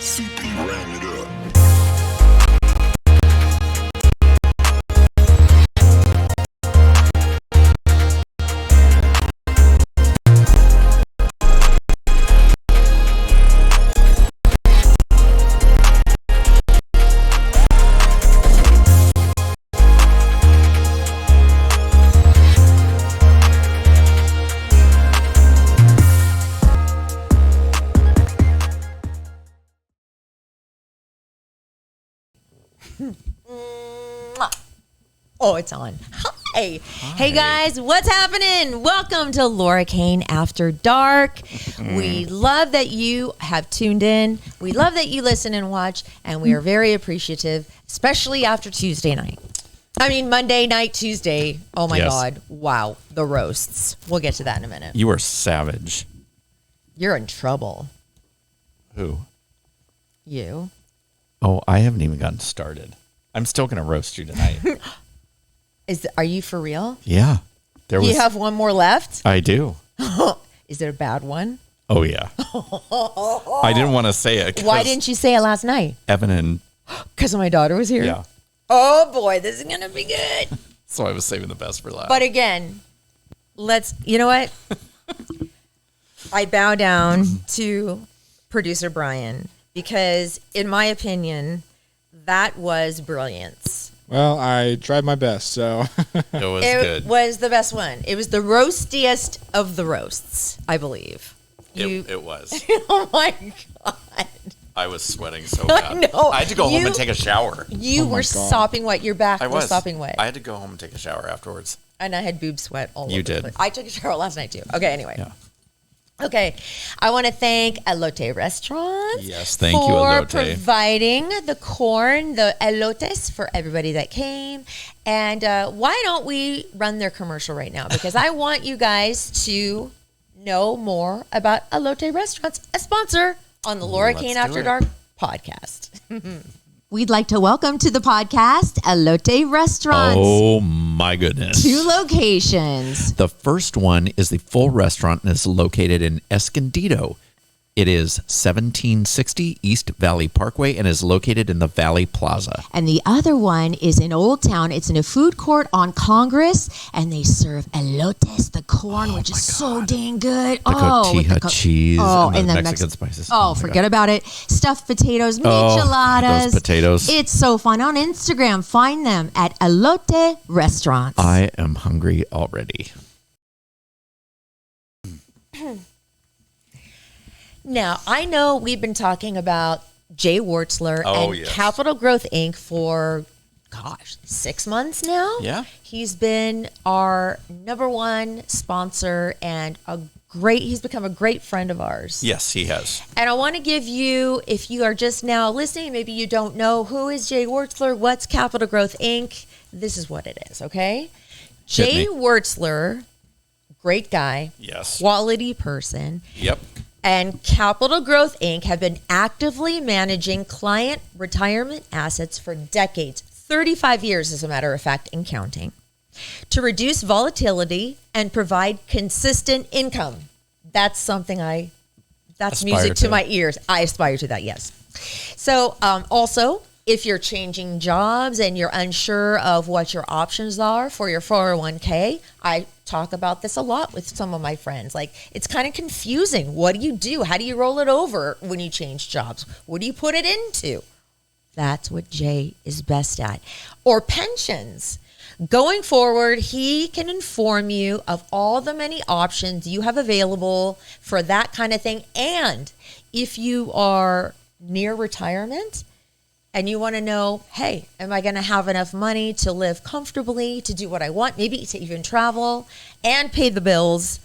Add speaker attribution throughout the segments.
Speaker 1: CP ran it up.
Speaker 2: Oh, it's on. Hi. Hey, guys. What's happening? Welcome to Laura Kane After Dark. We love that you have tuned in. We love that you listen and watch, and we are very appreciative, especially after Tuesday night. I mean, Monday night, Tuesday. Oh, my God. Wow. The roasts. We'll get to that in a minute.
Speaker 3: You are savage.
Speaker 2: You're in trouble.
Speaker 3: Who?
Speaker 2: You.
Speaker 3: Oh, I haven't even gotten started. I'm still going to roast you tonight.
Speaker 2: Are you for real?
Speaker 3: Yeah.
Speaker 2: You have one more left?
Speaker 3: I do.
Speaker 2: Is it a bad one?
Speaker 3: Oh, yeah. I didn't want to say it.
Speaker 2: Why didn't you say it last night?
Speaker 3: Evan and...
Speaker 2: Because my daughter was here?
Speaker 3: Yeah.
Speaker 2: Oh, boy, this is going to be good.
Speaker 3: So I was saving the best for last.
Speaker 2: But again, you know what? I bow down to producer Bryan because, in my opinion, that was brilliance.
Speaker 4: Well, I tried my best, so.
Speaker 3: It was
Speaker 2: It
Speaker 3: good.
Speaker 2: was the best one. It was the roastiest of the roasts, I believe.
Speaker 3: It was.
Speaker 2: Oh, my God.
Speaker 3: I was sweating so bad.
Speaker 2: I know.
Speaker 3: I had to go home and take a shower.
Speaker 2: You were sopping wet. Your back was sopping wet.
Speaker 3: I had to go home and take a shower afterwards.
Speaker 2: And I had boob sweat all over.
Speaker 3: You did.
Speaker 2: The place. I took a shower last night, too. Okay, anyway.
Speaker 3: Yeah.
Speaker 2: Okay, I want to thank Elote Restaurants.
Speaker 3: Yes, thank you,
Speaker 2: for
Speaker 3: Elote.
Speaker 2: providing the corn, the elotes for everybody that came. And why don't we run their commercial right now? Because I want you guys to know more about Elote Restaurants, a sponsor on the Laura Kane After Dark podcast. We'd like to welcome to the podcast Elote Restaurants.
Speaker 3: Oh, my goodness.
Speaker 2: 2 locations.
Speaker 3: The first one is the full restaurant and is located in Escondido. It is 1760 East Valley Parkway and is located in the Valley Plaza.
Speaker 2: And the other one is in Old Town. It's in a food court on Congress, and they serve elotes, the corn, which is so dang good.
Speaker 3: The cotija cheese and the Mexican spices.
Speaker 2: Oh, forget about it. Stuffed potatoes, micheladas.
Speaker 3: Those potatoes.
Speaker 2: It's so fun. On Instagram, find them at Elote Restaurants.
Speaker 3: I am hungry already.
Speaker 2: Now, I know we've been talking about Jay Wartzler and Capital Growth Inc. for, 6 months now.
Speaker 3: Yeah.
Speaker 2: He's been our number one sponsor and he's become a great friend of ours.
Speaker 3: Yes, he has.
Speaker 2: And I want to give you, if you are just now listening, maybe you don't know, who is Jay Wartzler? What's Capital Growth Inc.? This is what it is, okay? Jay Wartzler, great guy.
Speaker 3: Yes.
Speaker 2: Quality person.
Speaker 3: Yep.
Speaker 2: And Capital Growth Inc. have been actively managing client retirement assets for decades, 35 years, as a matter of fact, and counting, to reduce volatility and provide consistent income. That's something that's music to my ears. I aspire to that, yes. So also, if you're changing jobs and you're unsure of what your options are for your 401k, I talk about this a lot with some of my friends. Like, it's kind of confusing. What do you do? How do you roll it over when you change jobs? What do you put it into? That's what Jay is best at. Or pensions. Going forward, he can inform you of all the many options you have available for that kind of thing. And if you are near retirement, and you want to know, hey, am I going to have enough money to live comfortably, to do what I want, maybe to even travel and pay the bills,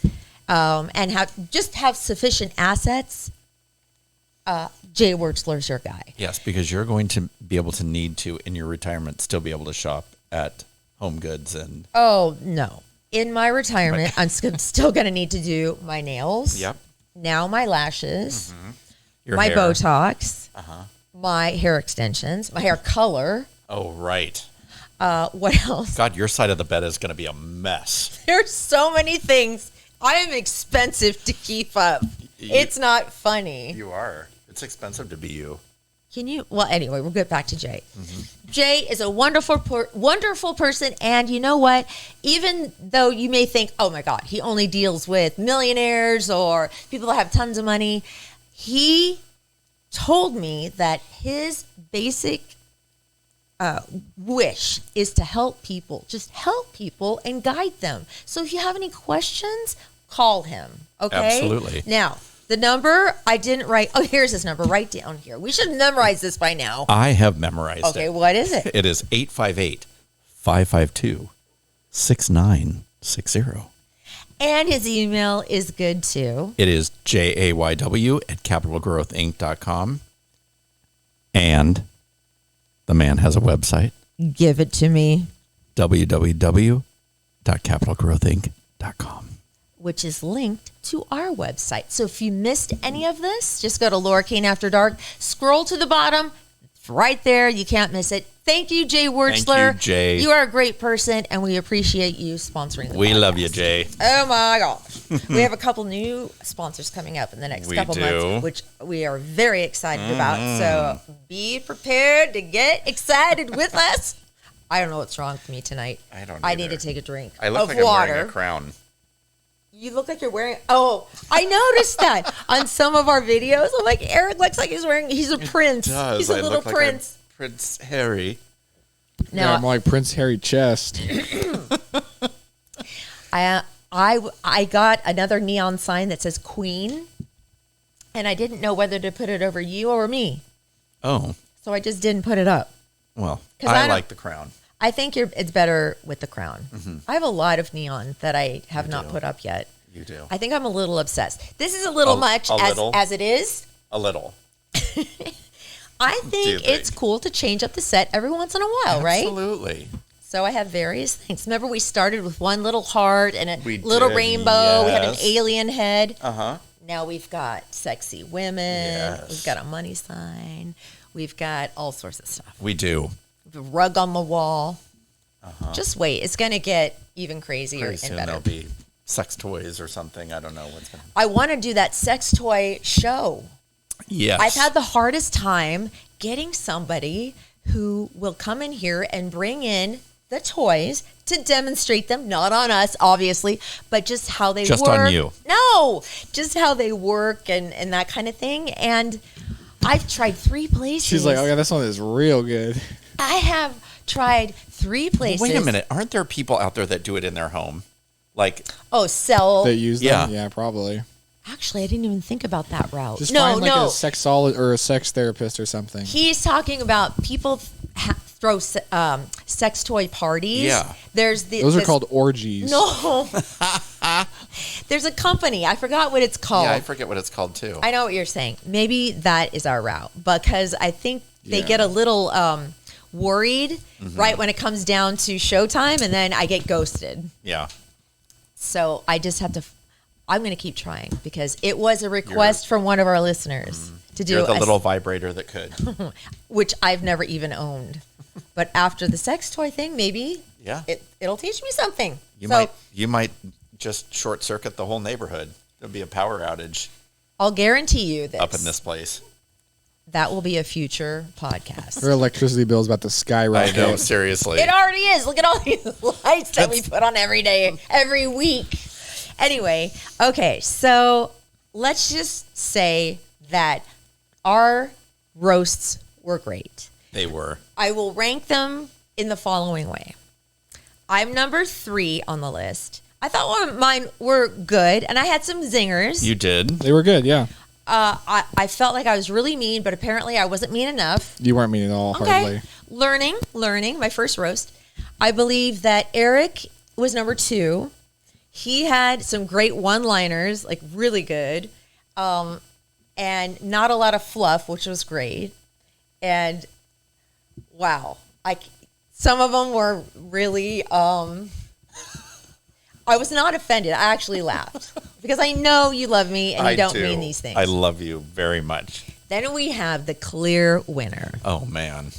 Speaker 2: and have sufficient assets? Jay Wartzler's your guy.
Speaker 3: Yes, because you're going to be able to need to, in your retirement, still be able to shop at Home Goods and...
Speaker 2: Oh, no. In my retirement, I'm still going to need to do my nails.
Speaker 3: Yep.
Speaker 2: Now my lashes.
Speaker 3: Mm-hmm.
Speaker 2: My
Speaker 3: hair.
Speaker 2: Botox.
Speaker 3: Uh-huh.
Speaker 2: My hair extensions, my hair color.
Speaker 3: Oh, right.
Speaker 2: What else?
Speaker 3: God, your side of the bed is going to be a mess.
Speaker 2: There's so many things. I am expensive to keep up. It's not funny.
Speaker 3: You are. It's expensive to be you.
Speaker 2: Can you? Well, anyway, we'll get back to Jay. Jay is a wonderful person. And you know what? Even though you may think, oh my God, he only deals with millionaires or people that have tons of money, he told me that his basic wish is to help people, just help people and guide them. So if you have any questions, call him. Okay.
Speaker 3: Absolutely.
Speaker 2: Now, the number I didn't write. Oh, here's his number right down here. We should memorize this by now.
Speaker 3: I have memorized it.
Speaker 2: Okay, what is it?
Speaker 3: It is 858-552-6960.
Speaker 2: And his email is good too.
Speaker 3: It is jayw@capitalgrowthinc.com. And the man has a website.
Speaker 2: Give it to me.
Speaker 3: www.capitalgrowthinc.com.
Speaker 2: Which is linked to our website. So if you missed any of this, just go to Laura Kane After Dark, scroll to the bottom. It's right there. You can't miss it. Thank you, Jay Wurtzler.
Speaker 3: Thank you, Jay.
Speaker 2: You are a great person, and we appreciate you sponsoring the
Speaker 3: We
Speaker 2: podcast.
Speaker 3: love you, Jay.
Speaker 2: Oh, my gosh. We have a couple new sponsors coming up in the next couple months, which we are very excited about. So be prepared to get excited with us. I don't know what's wrong with me tonight. I need to take a drink
Speaker 3: I look
Speaker 2: of
Speaker 3: like
Speaker 2: water.
Speaker 3: I'm wearing a crown.
Speaker 2: You look like you're wearing. Oh, I noticed that on some of our videos. I'm like, Erik looks like he's a prince. He's a little prince.
Speaker 3: Prince Harry.
Speaker 2: Now,
Speaker 4: I'm like Prince Harry Chest.
Speaker 2: I got another neon sign that says Queen, and I didn't know whether to put it over you or me,
Speaker 3: Oh,
Speaker 2: so I just didn't put it up.
Speaker 3: well,
Speaker 2: 'Cause
Speaker 3: I
Speaker 2: I don't-
Speaker 3: like the crown.
Speaker 2: I think it's better with the crown. I have a lot of neon that I have not
Speaker 3: do.
Speaker 2: put up yet.
Speaker 3: You do.
Speaker 2: I think I'm a little obsessed. This is a little much
Speaker 3: little?
Speaker 2: as it is.
Speaker 3: A little.
Speaker 2: I think
Speaker 3: Do you
Speaker 2: it's
Speaker 3: think?
Speaker 2: cool to change up the set every once in a while, right?
Speaker 3: Absolutely.
Speaker 2: So I have various things. Remember, we started with one little heart and a
Speaker 3: We
Speaker 2: little
Speaker 3: did,
Speaker 2: rainbow. We had an
Speaker 3: yes.
Speaker 2: alien head.
Speaker 3: Uh-huh.
Speaker 2: Now we've got sexy women.
Speaker 3: Yes.
Speaker 2: We've got a money sign. We've got all sorts of stuff.
Speaker 3: We do.
Speaker 2: The rug on the wall. Just wait. It's going to get even crazier
Speaker 3: Pretty
Speaker 2: and
Speaker 3: soon
Speaker 2: better.
Speaker 3: there'll be sex toys or something. I don't know what's going to
Speaker 2: I want to do that sex toy show.
Speaker 3: Yes.
Speaker 2: I've had the hardest time getting somebody who will come in here and bring in the toys to demonstrate them, not on us, obviously, but just how they
Speaker 3: Just
Speaker 2: work.
Speaker 3: on you.
Speaker 2: No, just how they work and that kind of thing. And I've tried 3 places.
Speaker 4: She's like, oh yeah, this one is real good.
Speaker 2: I have tried 3 places.
Speaker 3: Wait a minute. Aren't there people out there that do it in their home? Like,
Speaker 2: Oh, sell.
Speaker 4: They use
Speaker 3: Yeah.
Speaker 4: them. Yeah, probably.
Speaker 2: Actually, I didn't even think about that route.
Speaker 4: Just
Speaker 2: no,
Speaker 4: find like
Speaker 2: no.
Speaker 4: a sexologist or a sex therapist or something.
Speaker 2: He's talking about people throw sex toy parties.
Speaker 3: Yeah.
Speaker 2: There's
Speaker 4: Those are called orgies.
Speaker 2: No. There's a company. I forgot what it's called.
Speaker 3: yeah, I forget what it's called too.
Speaker 2: I know what you're saying. Maybe that is our route because I think they
Speaker 4: Yeah.
Speaker 2: get a little worried right when it comes down to showtime, and then I get ghosted.
Speaker 3: Yeah.
Speaker 2: So I just have to. I'm going to keep trying because it was a request from one of our listeners to do
Speaker 3: You're the
Speaker 2: a
Speaker 3: little vibrator that could.
Speaker 2: which I've never even owned. But after the sex toy thing, maybe
Speaker 3: Yeah.
Speaker 2: it'll teach me something.
Speaker 3: You might just short circuit the whole neighborhood. There'll be a power outage
Speaker 2: I'll guarantee you this.
Speaker 3: up in this place.
Speaker 2: That will be a future podcast.
Speaker 4: Her electricity bill is about to
Speaker 3: I
Speaker 4: skyrocket.
Speaker 3: know, seriously.
Speaker 2: It already is. Look at all these lights that we put on every day, every week. Anyway, okay, so let's just say that our roasts were great.
Speaker 3: They were.
Speaker 2: I will rank them in the following way. I'm number 3 on the list. I thought mine were good, and I had some zingers.
Speaker 3: You did.
Speaker 4: They were good, yeah.
Speaker 2: I felt like I was really mean, but apparently I wasn't mean enough.
Speaker 4: You weren't mean at all, hardly.
Speaker 2: Learning, my first roast. I believe that Erik was number 2. He had some great one-liners, like really good, and not a lot of fluff, which was great. And wow, some of them were really. I was not offended. I actually laughed because I know you love me and you don't mean these things.
Speaker 3: I love you very much.
Speaker 2: Then we have the clear winner,
Speaker 3: Oh, man.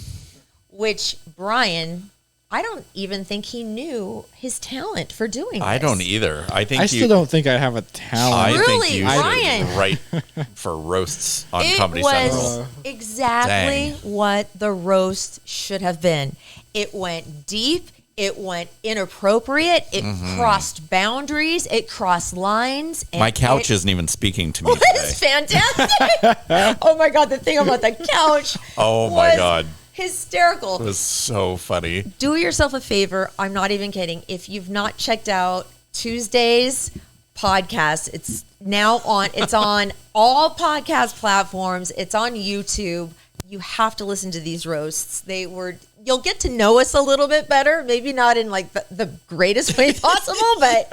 Speaker 2: which Bryan I don't even think he knew his talent for doing
Speaker 3: I
Speaker 2: this.
Speaker 3: don't either. I think
Speaker 4: I still don't think I have a talent.
Speaker 3: I
Speaker 2: Really,
Speaker 3: think you
Speaker 2: Bryan?
Speaker 3: should write for roasts on
Speaker 2: It
Speaker 3: Comedy
Speaker 2: was
Speaker 3: Central.
Speaker 2: exactly
Speaker 3: Dang.
Speaker 2: what the roast should have been. It went deep. It went inappropriate. It crossed boundaries. It crossed lines. And
Speaker 3: My couch
Speaker 2: it
Speaker 3: isn't even speaking to me
Speaker 2: was
Speaker 3: today.
Speaker 2: fantastic. Oh my God, the thing about the couch.
Speaker 3: Oh my
Speaker 2: was
Speaker 3: God.
Speaker 2: Hysterical.
Speaker 3: It was so funny.
Speaker 2: Do yourself a favor. I'm not even kidding. If you've not checked out Tuesday's podcast, it's now on. It's on all podcast platforms. It's on YouTube. You have to listen to these roasts. You'll get to know us a little bit better. Maybe not in like the greatest way possible, but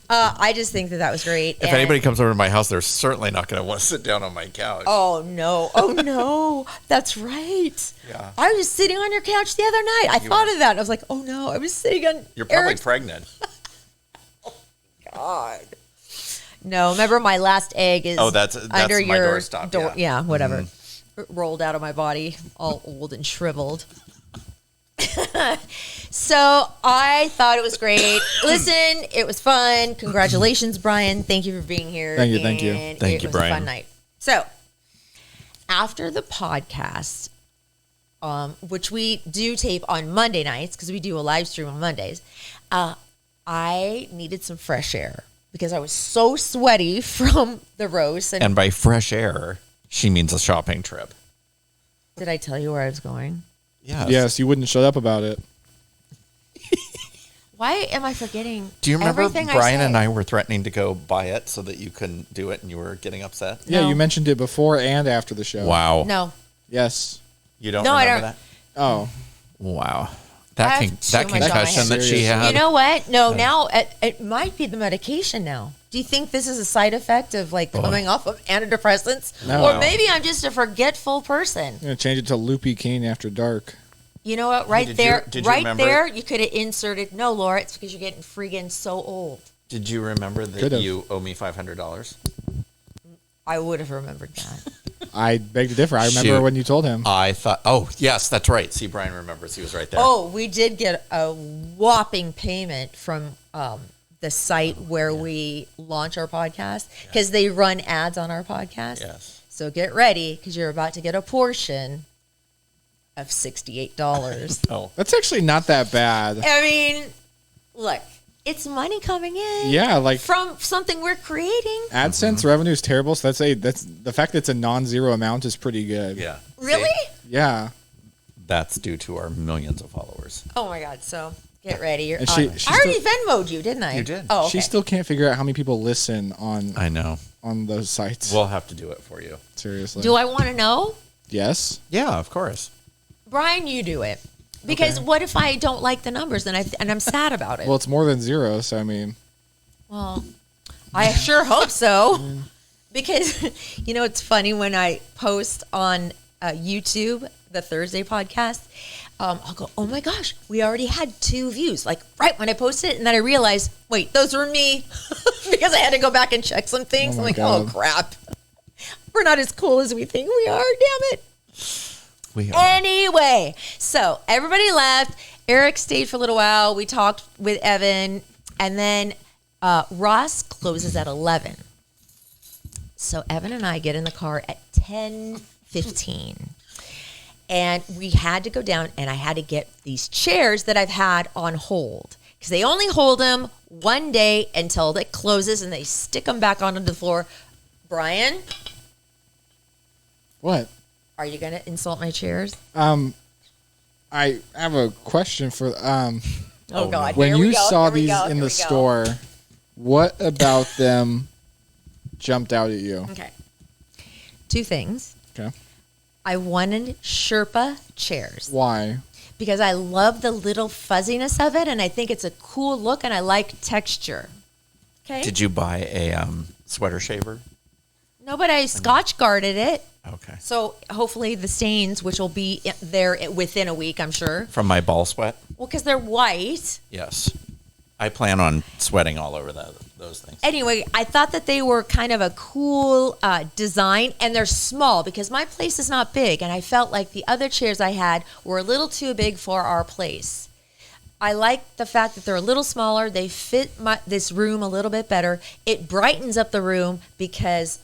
Speaker 2: I just think that was great.
Speaker 3: If anybody comes over to my house, they're certainly not going to want to sit down on my couch.
Speaker 2: Oh no, that's right.
Speaker 3: Yeah.
Speaker 2: I was sitting on your couch the other night. I thought of that. I was like, oh no, I was sitting on.
Speaker 3: You're probably
Speaker 2: Eric's-
Speaker 3: pregnant.
Speaker 2: God. No, remember my last egg is
Speaker 3: That's
Speaker 2: under
Speaker 3: my
Speaker 2: your
Speaker 3: doorstop,
Speaker 2: door.
Speaker 3: yeah.
Speaker 2: Yeah, whatever. It rolled out of my body, all old and shriveled. So I thought it was great. Listen, it was fun. Congratulations, Bryan. Thank you for being here.
Speaker 4: Thank you, thank you.
Speaker 2: And
Speaker 3: Thank
Speaker 2: it
Speaker 3: you,
Speaker 2: was a
Speaker 3: Bryan.
Speaker 2: fun night. So after the podcast, which we do tape on Monday nights because we do a live stream on Mondays, I needed some fresh air because I was so sweaty from the roast. And
Speaker 3: And by fresh air, she means a shopping trip.
Speaker 2: did I tell you where I was going?
Speaker 4: Yes, you wouldn't shut up about it.
Speaker 2: Why am I forgetting?
Speaker 3: Do you remember
Speaker 2: everything
Speaker 3: Bryan
Speaker 2: I
Speaker 3: and I were threatening to go buy it so that you couldn't do it and you were getting upset?
Speaker 4: Yeah,
Speaker 2: No.
Speaker 4: you mentioned it before and after the show.
Speaker 3: Wow.
Speaker 2: No.
Speaker 4: Yes.
Speaker 3: You don't
Speaker 2: No, I
Speaker 3: remember
Speaker 2: don't.
Speaker 3: that?
Speaker 4: Oh.
Speaker 3: Wow.
Speaker 2: I
Speaker 3: That
Speaker 2: have too
Speaker 3: that
Speaker 2: much on my
Speaker 3: concussion
Speaker 2: head.
Speaker 3: that she
Speaker 4: Seriously.
Speaker 3: had.
Speaker 2: You know what? No, now it might be the medication now. Do you think this is a side effect of like coming off of antidepressants?
Speaker 4: No.
Speaker 2: Or maybe I'm just a forgetful person.
Speaker 4: I'm going to change it to Loopy King after dark.
Speaker 2: You know what? Right
Speaker 3: did
Speaker 2: there,
Speaker 3: you
Speaker 2: right
Speaker 3: remember-
Speaker 2: there, you could have inserted, no, Laura, it's because you're getting friggin' so old.
Speaker 3: Did you remember that
Speaker 4: Could've.
Speaker 3: you owe me $500?
Speaker 2: I would have remembered that.
Speaker 4: I beg to differ. I remember
Speaker 3: Shoot.
Speaker 4: when you told him.
Speaker 3: I thought, oh, yes, that's right. See, Bryan remembers. He was right there.
Speaker 2: Oh, we did get a whopping payment from the site where we launch our podcast because they run ads on our podcast.
Speaker 3: Yes.
Speaker 2: So get ready because you're about to get a portion of $68.
Speaker 3: Oh,
Speaker 4: That's actually not that bad.
Speaker 2: I mean, look, it's money coming in.
Speaker 4: Yeah, like
Speaker 2: From something we're creating.
Speaker 4: AdSense revenue is terrible. So that's the fact that it's a non-zero amount is pretty good.
Speaker 3: yeah.
Speaker 2: Really?
Speaker 3: See,
Speaker 4: Yeah.
Speaker 3: that's due to our millions of followers.
Speaker 2: Oh my God. So get ready. You're
Speaker 4: And
Speaker 2: on.
Speaker 4: she
Speaker 2: I already Venmo'd you, didn't I?
Speaker 3: You did.
Speaker 2: Oh, okay.
Speaker 4: She still can't figure out how many people listen on
Speaker 3: I know.
Speaker 4: those sites.
Speaker 3: We'll have to do it for you.
Speaker 4: Seriously.
Speaker 2: Do I want to know?
Speaker 4: Yes.
Speaker 3: Yeah, of course.
Speaker 2: Brian, you do it. Because what if I don't like the numbers and I'm sad about it?
Speaker 4: Well, it's more than zero. So I mean,
Speaker 2: Well, I sure hope so. Because, you know, it's funny when I post on YouTube, the Thursday podcast, I'll go, oh my gosh, we already had 2 views. Like right when I posted it. And then I realized, wait, those were me. Because I had to go back and check some things.
Speaker 4: Oh
Speaker 2: I'm
Speaker 4: my
Speaker 2: like,
Speaker 4: God.
Speaker 2: oh crap. We're not as cool as we think we are. Damn it.
Speaker 3: We are.
Speaker 2: Anyway, so everybody left. Erik stayed for a little while. We talked with Evan, and then Ross closes at 11. So Evan and I get in the car at 10:15, and we had to go down, and I had to get these chairs that I've had on hold because they only hold them one day until it closes, and they stick them back onto the floor. Bryan,
Speaker 4: what?
Speaker 2: are you gonna insult my chairs?
Speaker 4: I have a question for
Speaker 2: Oh God!
Speaker 4: when
Speaker 2: Here we
Speaker 4: you
Speaker 2: go,
Speaker 4: saw
Speaker 2: here we
Speaker 4: these
Speaker 2: go,
Speaker 4: in
Speaker 2: here
Speaker 4: the
Speaker 2: we go.
Speaker 4: store, what about them jumped out at you?
Speaker 2: Okay. 2 things.
Speaker 4: Okay.
Speaker 2: I wanted Sherpa chairs
Speaker 4: Why?
Speaker 2: because I love the little fuzziness of it, and I think it's a cool look, and I like texture. Okay.
Speaker 3: Did you buy a sweater shaver?
Speaker 2: No, but I Scotch guarded it,
Speaker 3: Okay.
Speaker 2: so hopefully the stains, which will be there within a week, I'm sure.
Speaker 3: From my ball sweat?
Speaker 2: Well, because they're white.
Speaker 3: Yes. I plan on sweating all over those things.
Speaker 2: Anyway, I thought that they were kind of a cool design, and they're small because my place is not big, and I felt like the other chairs I had were a little too big for our place. I like the fact that they're a little smaller. They fit this room a little bit better. It brightens up the room because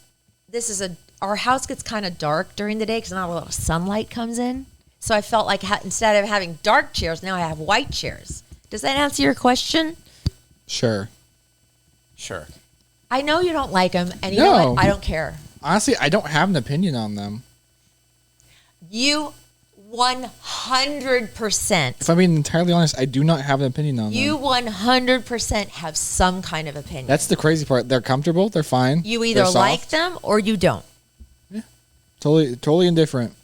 Speaker 2: our house gets kind of dark during the day because not a lot of sunlight comes in. So I felt like instead of having dark chairs, now I have white chairs. Does that answer your question?
Speaker 4: Sure.
Speaker 2: I know you don't like them, and you know what? I don't care.
Speaker 4: Honestly, I don't have an opinion on them.
Speaker 2: You 100%.
Speaker 4: If I'm being entirely honest, I do not have an opinion on them.
Speaker 2: You 100% have some kind of opinion.
Speaker 4: That's the crazy part. They're comfortable. They're fine.
Speaker 2: You either like them or you don't.
Speaker 4: Yeah. Totally indifferent.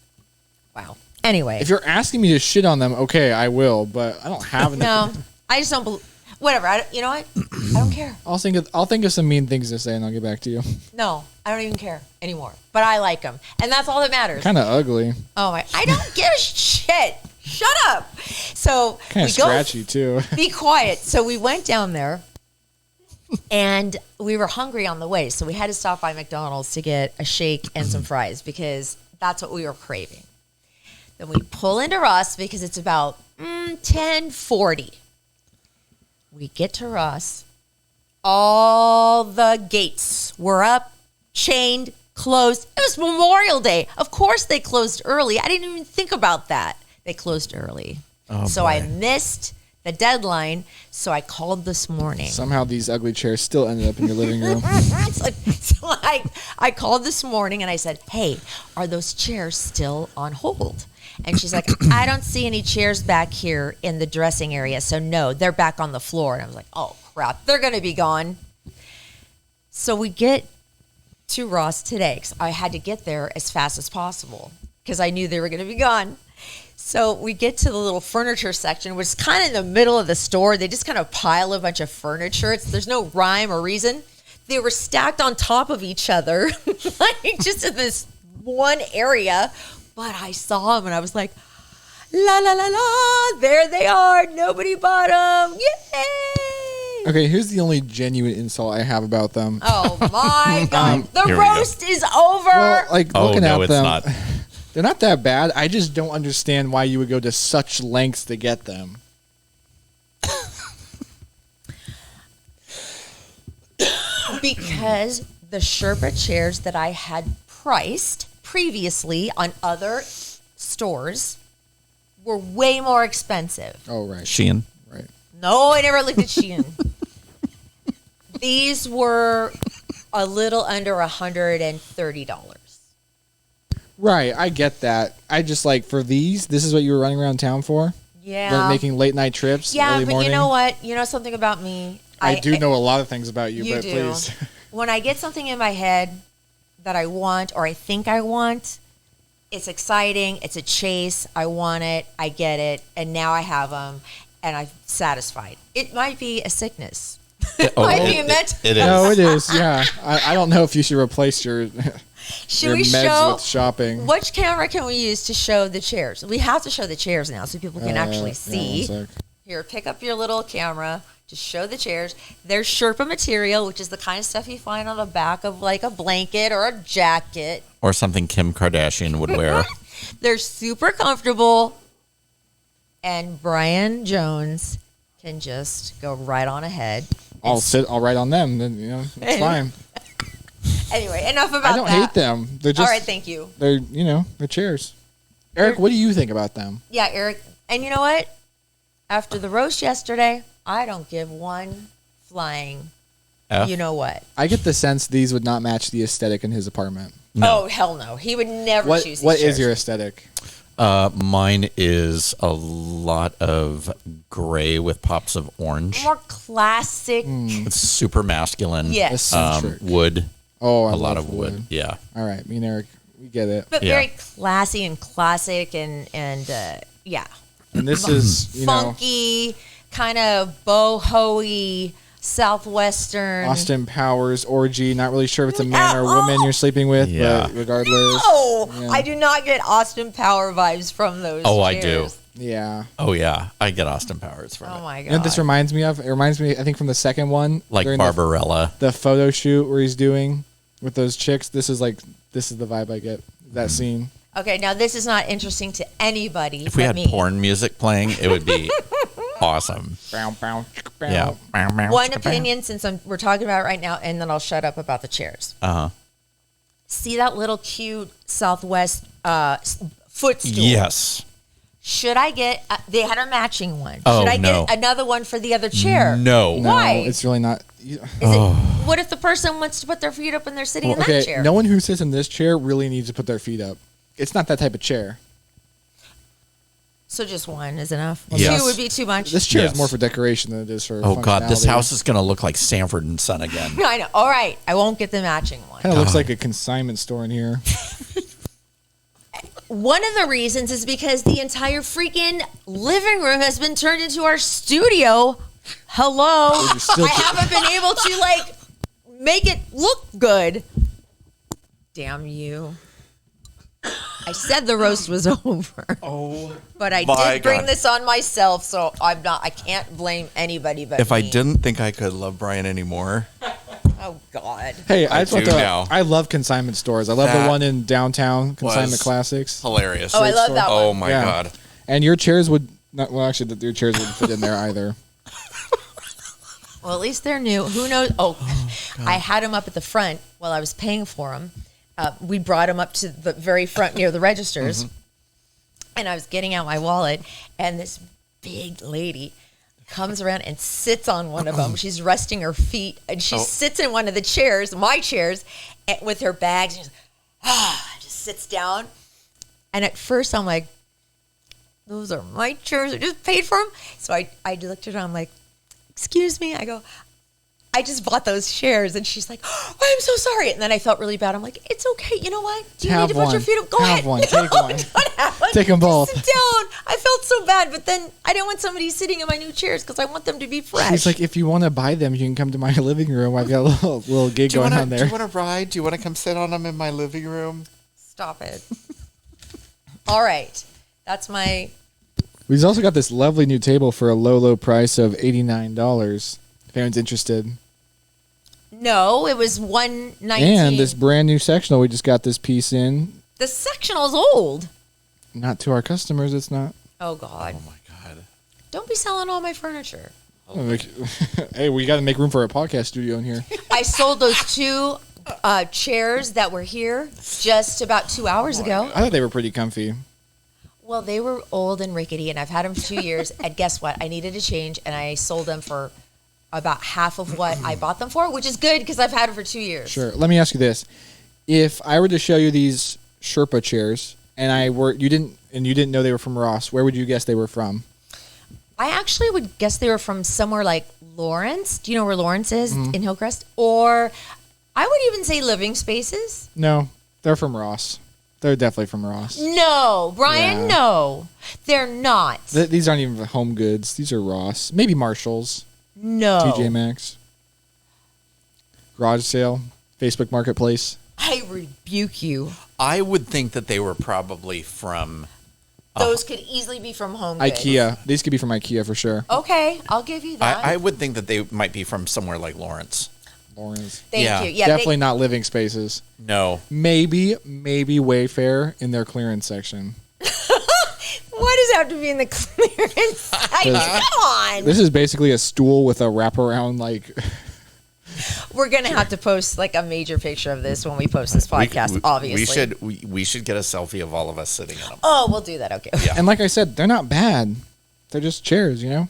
Speaker 2: Wow. Anyway.
Speaker 4: If you're asking me to shit on them, okay, I will, but I don't have an
Speaker 2: No,
Speaker 4: opinion.
Speaker 2: I just don't believe. Whatever. You know what? I don't care.
Speaker 4: I'll think of some mean things to say, and I'll get back to you.
Speaker 2: No, I don't even care anymore. But I like them, and that's all that matters.
Speaker 4: Kind of ugly.
Speaker 2: Oh my! I don't give a shit. Shut up. So
Speaker 4: Kind of scratchy too.
Speaker 2: Be quiet. So we went down there, and we were hungry on the way, so we had to stop by McDonald's to get a shake and some fries because that's what we were craving. Then we pull into Ross because it's about 10:40. We get to Ross. All the gates were up, chained, closed. It was Memorial Day. Of course they closed early. I didn't even think about that. They closed early. So I missed the deadline. So I called this morning.
Speaker 4: Somehow these ugly chairs still ended up in your living room.
Speaker 2: so I called this morning and I said, hey, are those chairs still on hold? And she's like, I don't see any chairs back here in the dressing area. So no, they're back on the floor. And I was like, oh crap, they're going to be gone. So we get to Ross today because I had to get there as fast as possible because I knew they were going to be gone. So we get to the little furniture section, which is kind of in the middle of the store. They just kind of pile a bunch of furniture. There's no rhyme or reason. They were stacked on top of each other, like just in this one area. But I saw them and I was like, la, la, la, la, there they are. Nobody bought them. Yay!
Speaker 4: Okay, here's the only genuine insult I have about them.
Speaker 2: Oh, my God. The roast is over.
Speaker 4: Well, looking at
Speaker 3: it's
Speaker 4: them,
Speaker 3: not.
Speaker 4: They're not that bad. I just don't understand why you would go to such lengths to get them.
Speaker 2: Because the Sherpa chairs that I had priced previously on other stores were way more expensive.
Speaker 4: Oh, right.
Speaker 3: Shein.
Speaker 4: Right.
Speaker 2: No, I never looked at Shein. These were a little under $130.
Speaker 4: Right, I get that. I just for this is what you were running around town for?
Speaker 2: Yeah.
Speaker 4: Making late night trips
Speaker 2: Yeah,
Speaker 4: early
Speaker 2: but
Speaker 4: morning?
Speaker 2: you know what? You know something about me?
Speaker 4: I do know a lot of things about you, but
Speaker 2: do.
Speaker 4: please.
Speaker 2: When I get something in my head that I want or I think I want, it's exciting. It's a chase. I want it. I get it. And now I have them and I'm satisfied. It might be a sickness. It might be a mental.
Speaker 3: It is.
Speaker 4: No, it is, yeah. I don't know if you should replace your
Speaker 2: Should we
Speaker 4: meds
Speaker 2: show
Speaker 4: with shopping.
Speaker 2: which camera can we use to show the chairs? We have to show the chairs now so people can actually see.
Speaker 4: Yeah, 1 sec.
Speaker 2: Here, pick up your little camera to show the chairs. There's Sherpa material, which is the kind of stuff you find on the back of like a blanket or a jacket.
Speaker 3: Or something Kim Kardashian would wear.
Speaker 2: They're super comfortable. And Brian Jones can just go right on ahead.
Speaker 4: I'll write on them, then it's fine.
Speaker 2: Anyway, enough about that.
Speaker 4: I don't hate them. They're just
Speaker 2: All right, thank you.
Speaker 4: They're they're chairs. Eric, what do you think about them?
Speaker 2: Yeah, Eric. And you know what? After the roast yesterday, I don't give one flying.
Speaker 3: F?
Speaker 2: You know what?
Speaker 4: I get the sense these would not match the aesthetic in his apartment.
Speaker 3: No.
Speaker 2: Oh, hell no. He would never choose these
Speaker 4: What
Speaker 2: chairs.
Speaker 4: is your aesthetic?
Speaker 3: Mine is a lot of gray with pops of orange.
Speaker 2: More classic.
Speaker 3: It's super masculine.
Speaker 2: Yes.
Speaker 4: Eccentric.
Speaker 3: Wood.
Speaker 4: Oh, I
Speaker 3: a lot
Speaker 4: love
Speaker 3: of wood. Yeah.
Speaker 4: All right, me and Eric, we get it.
Speaker 2: But
Speaker 3: Yeah.
Speaker 2: very classy and classic and yeah.
Speaker 4: And this is,
Speaker 2: Funky, kind of boho-y, southwestern.
Speaker 4: Austin Powers orgy. Not really sure if it's a man or a woman you're sleeping with,
Speaker 3: Yeah.
Speaker 4: but regardless.
Speaker 2: No,
Speaker 4: Yeah.
Speaker 2: I do not get Austin Power vibes from those
Speaker 3: Oh, I do.
Speaker 2: chairs.
Speaker 4: Yeah.
Speaker 3: Oh, yeah. I get Austin Powers from
Speaker 2: Oh
Speaker 3: it.
Speaker 2: my god.
Speaker 4: You know what this reminds me of? It reminds me, I think, from the second one.
Speaker 3: Like
Speaker 4: during
Speaker 3: Barbarella.
Speaker 4: The photo shoot where he's doing with those chicks. This is the vibe I get. That scene.
Speaker 2: Okay, now this is not interesting to anybody
Speaker 3: If we
Speaker 2: but
Speaker 3: had
Speaker 2: me.
Speaker 3: porn music playing, it would be awesome.
Speaker 4: Bow, bow, bow.
Speaker 3: Yeah.
Speaker 2: One opinion, since we're talking about it right now, and then I'll shut up about the chairs. See that little cute Southwest footstool?
Speaker 3: Yes.
Speaker 2: Should I get? They had a matching one.
Speaker 3: Oh,
Speaker 2: Should I
Speaker 3: no.
Speaker 2: get another one for the other chair?
Speaker 3: No.
Speaker 2: Why?
Speaker 4: No, it's really not.
Speaker 2: What if the person wants to put their feet up and they're sitting in
Speaker 4: Okay,
Speaker 2: that chair?
Speaker 4: no one who sits in this chair really needs to put their feet up. It's not that type of chair.
Speaker 2: So just one is enough.
Speaker 3: Yes.
Speaker 2: Two would be too much.
Speaker 4: This chair
Speaker 3: Yes.
Speaker 4: is more for decoration than it is for
Speaker 3: Oh God, this
Speaker 4: functionality.
Speaker 3: house is going to look like Sanford and Son again.
Speaker 2: I know. All right, I won't get the matching one.
Speaker 4: Kind of looks like a consignment store in here.
Speaker 2: One of the reasons is because the entire freaking living room has been turned into our studio. Hello.
Speaker 4: still
Speaker 2: I haven't been able to like make it look good. Damn you. I said the roast was over.
Speaker 3: Oh.
Speaker 2: But I
Speaker 3: My
Speaker 2: did bring
Speaker 3: God.
Speaker 2: this on myself, so I can't blame anybody but
Speaker 3: If I
Speaker 2: me.
Speaker 3: didn't think I could love Bryan anymore,
Speaker 2: Oh God.
Speaker 4: Hey,
Speaker 3: I
Speaker 4: just want
Speaker 3: do
Speaker 4: to-
Speaker 3: now.
Speaker 4: I love consignment stores. I love
Speaker 3: That
Speaker 4: the one in downtown, Consignment
Speaker 3: was
Speaker 4: Classics.
Speaker 3: hilarious.
Speaker 2: Oh, I love
Speaker 4: store.
Speaker 2: that one.
Speaker 3: Oh my
Speaker 4: Yeah.
Speaker 3: God.
Speaker 4: And your chairs would not. Well, actually, your chairs wouldn't fit in there either.
Speaker 2: Well, at least they're new. Who knows? Oh, I had them up at the front while I was paying for them. We brought them up to the very front near the registers. And I was getting out my wallet, and this big lady comes around and sits on one of them. She's resting her feet, and she sits in one of the chairs, my chairs, and with her bags. And she's, just sits down. And at first, I'm like, those are my chairs. I just paid for them. So I looked at her. I'm like, excuse me. I go, I just bought those chairs. And she's like, oh, I'm so sorry. And then I felt really bad. I'm like, it's okay. You know what? Do you
Speaker 4: Have
Speaker 2: need to put your
Speaker 4: one.
Speaker 2: feet up? Go
Speaker 4: Have
Speaker 2: ahead.
Speaker 4: one. Take one.
Speaker 2: Don't have one.
Speaker 4: Take them both.
Speaker 2: Just sit down. I felt so bad. But then I didn't want somebody sitting in my new chairs because I want them to be fresh.
Speaker 4: She's like, if you want to buy them, you can come to my living room. I've got a little gig going on there.
Speaker 3: Do you want to ride? Do you want to come sit on them in my living room?
Speaker 2: Stop it. All right. That's my...
Speaker 4: We've also got this lovely new table for a low price of $89. If anyone's interested.
Speaker 2: No, it was $119.
Speaker 4: And this brand new sectional, we just got this piece in.
Speaker 2: The sectional's old.
Speaker 4: Not to our customers, it's not.
Speaker 2: Oh, God.
Speaker 3: Oh my God.
Speaker 2: Don't be selling all my furniture.
Speaker 4: Hey, we got to make room for a podcast studio in here.
Speaker 2: I sold those two chairs that were here just about 2 hours ago.
Speaker 4: I thought they were pretty comfy.
Speaker 2: Well, they were old and rickety, and I've had them for 2 years. And guess what? I needed a change, and I sold them for about half of what I bought them for, which is good because I've had them for 2 years.
Speaker 4: Sure. Let me ask you this: if I were to show you these Sherpa chairs, and you didn't know they were from Ross, where would you guess they were from?
Speaker 2: I actually would guess they were from somewhere like Lawrence. Do you know where Lawrence is in Hillcrest? Or I would even say Living Spaces.
Speaker 4: No, they're from Ross. They're definitely from Ross.
Speaker 2: No, Brian,
Speaker 4: Yeah.
Speaker 2: no. These not.
Speaker 4: These aren't even Home Goods. These are Ross. Maybe Marshalls.
Speaker 2: No.
Speaker 4: TJ Maxx. Garage sale. Facebook Marketplace.
Speaker 2: I rebuke you.
Speaker 3: I would think that they were probably from.
Speaker 2: Those could easily be from Home Goods.
Speaker 4: IKEA. These could be from IKEA for sure.
Speaker 2: Okay, I'll give you that.
Speaker 3: I would think that they might be from somewhere like Lawrence.
Speaker 4: Lawrence.
Speaker 2: Thank
Speaker 3: Yeah.
Speaker 2: you. Yeah,
Speaker 4: Definitely not Living Spaces.
Speaker 3: No.
Speaker 4: Maybe Wayfair in their clearance section.
Speaker 2: Why does it have to be in the clearance section? Come on.
Speaker 4: This is basically a stool with a wraparound like.
Speaker 2: We're going to have to post like a major picture of this when we post this podcast, obviously.
Speaker 3: We should get a selfie of all of us sitting in them.
Speaker 2: Oh, we'll do that. Okay.
Speaker 3: Yeah.
Speaker 4: And like I said, they're not bad. They're just chairs, you know?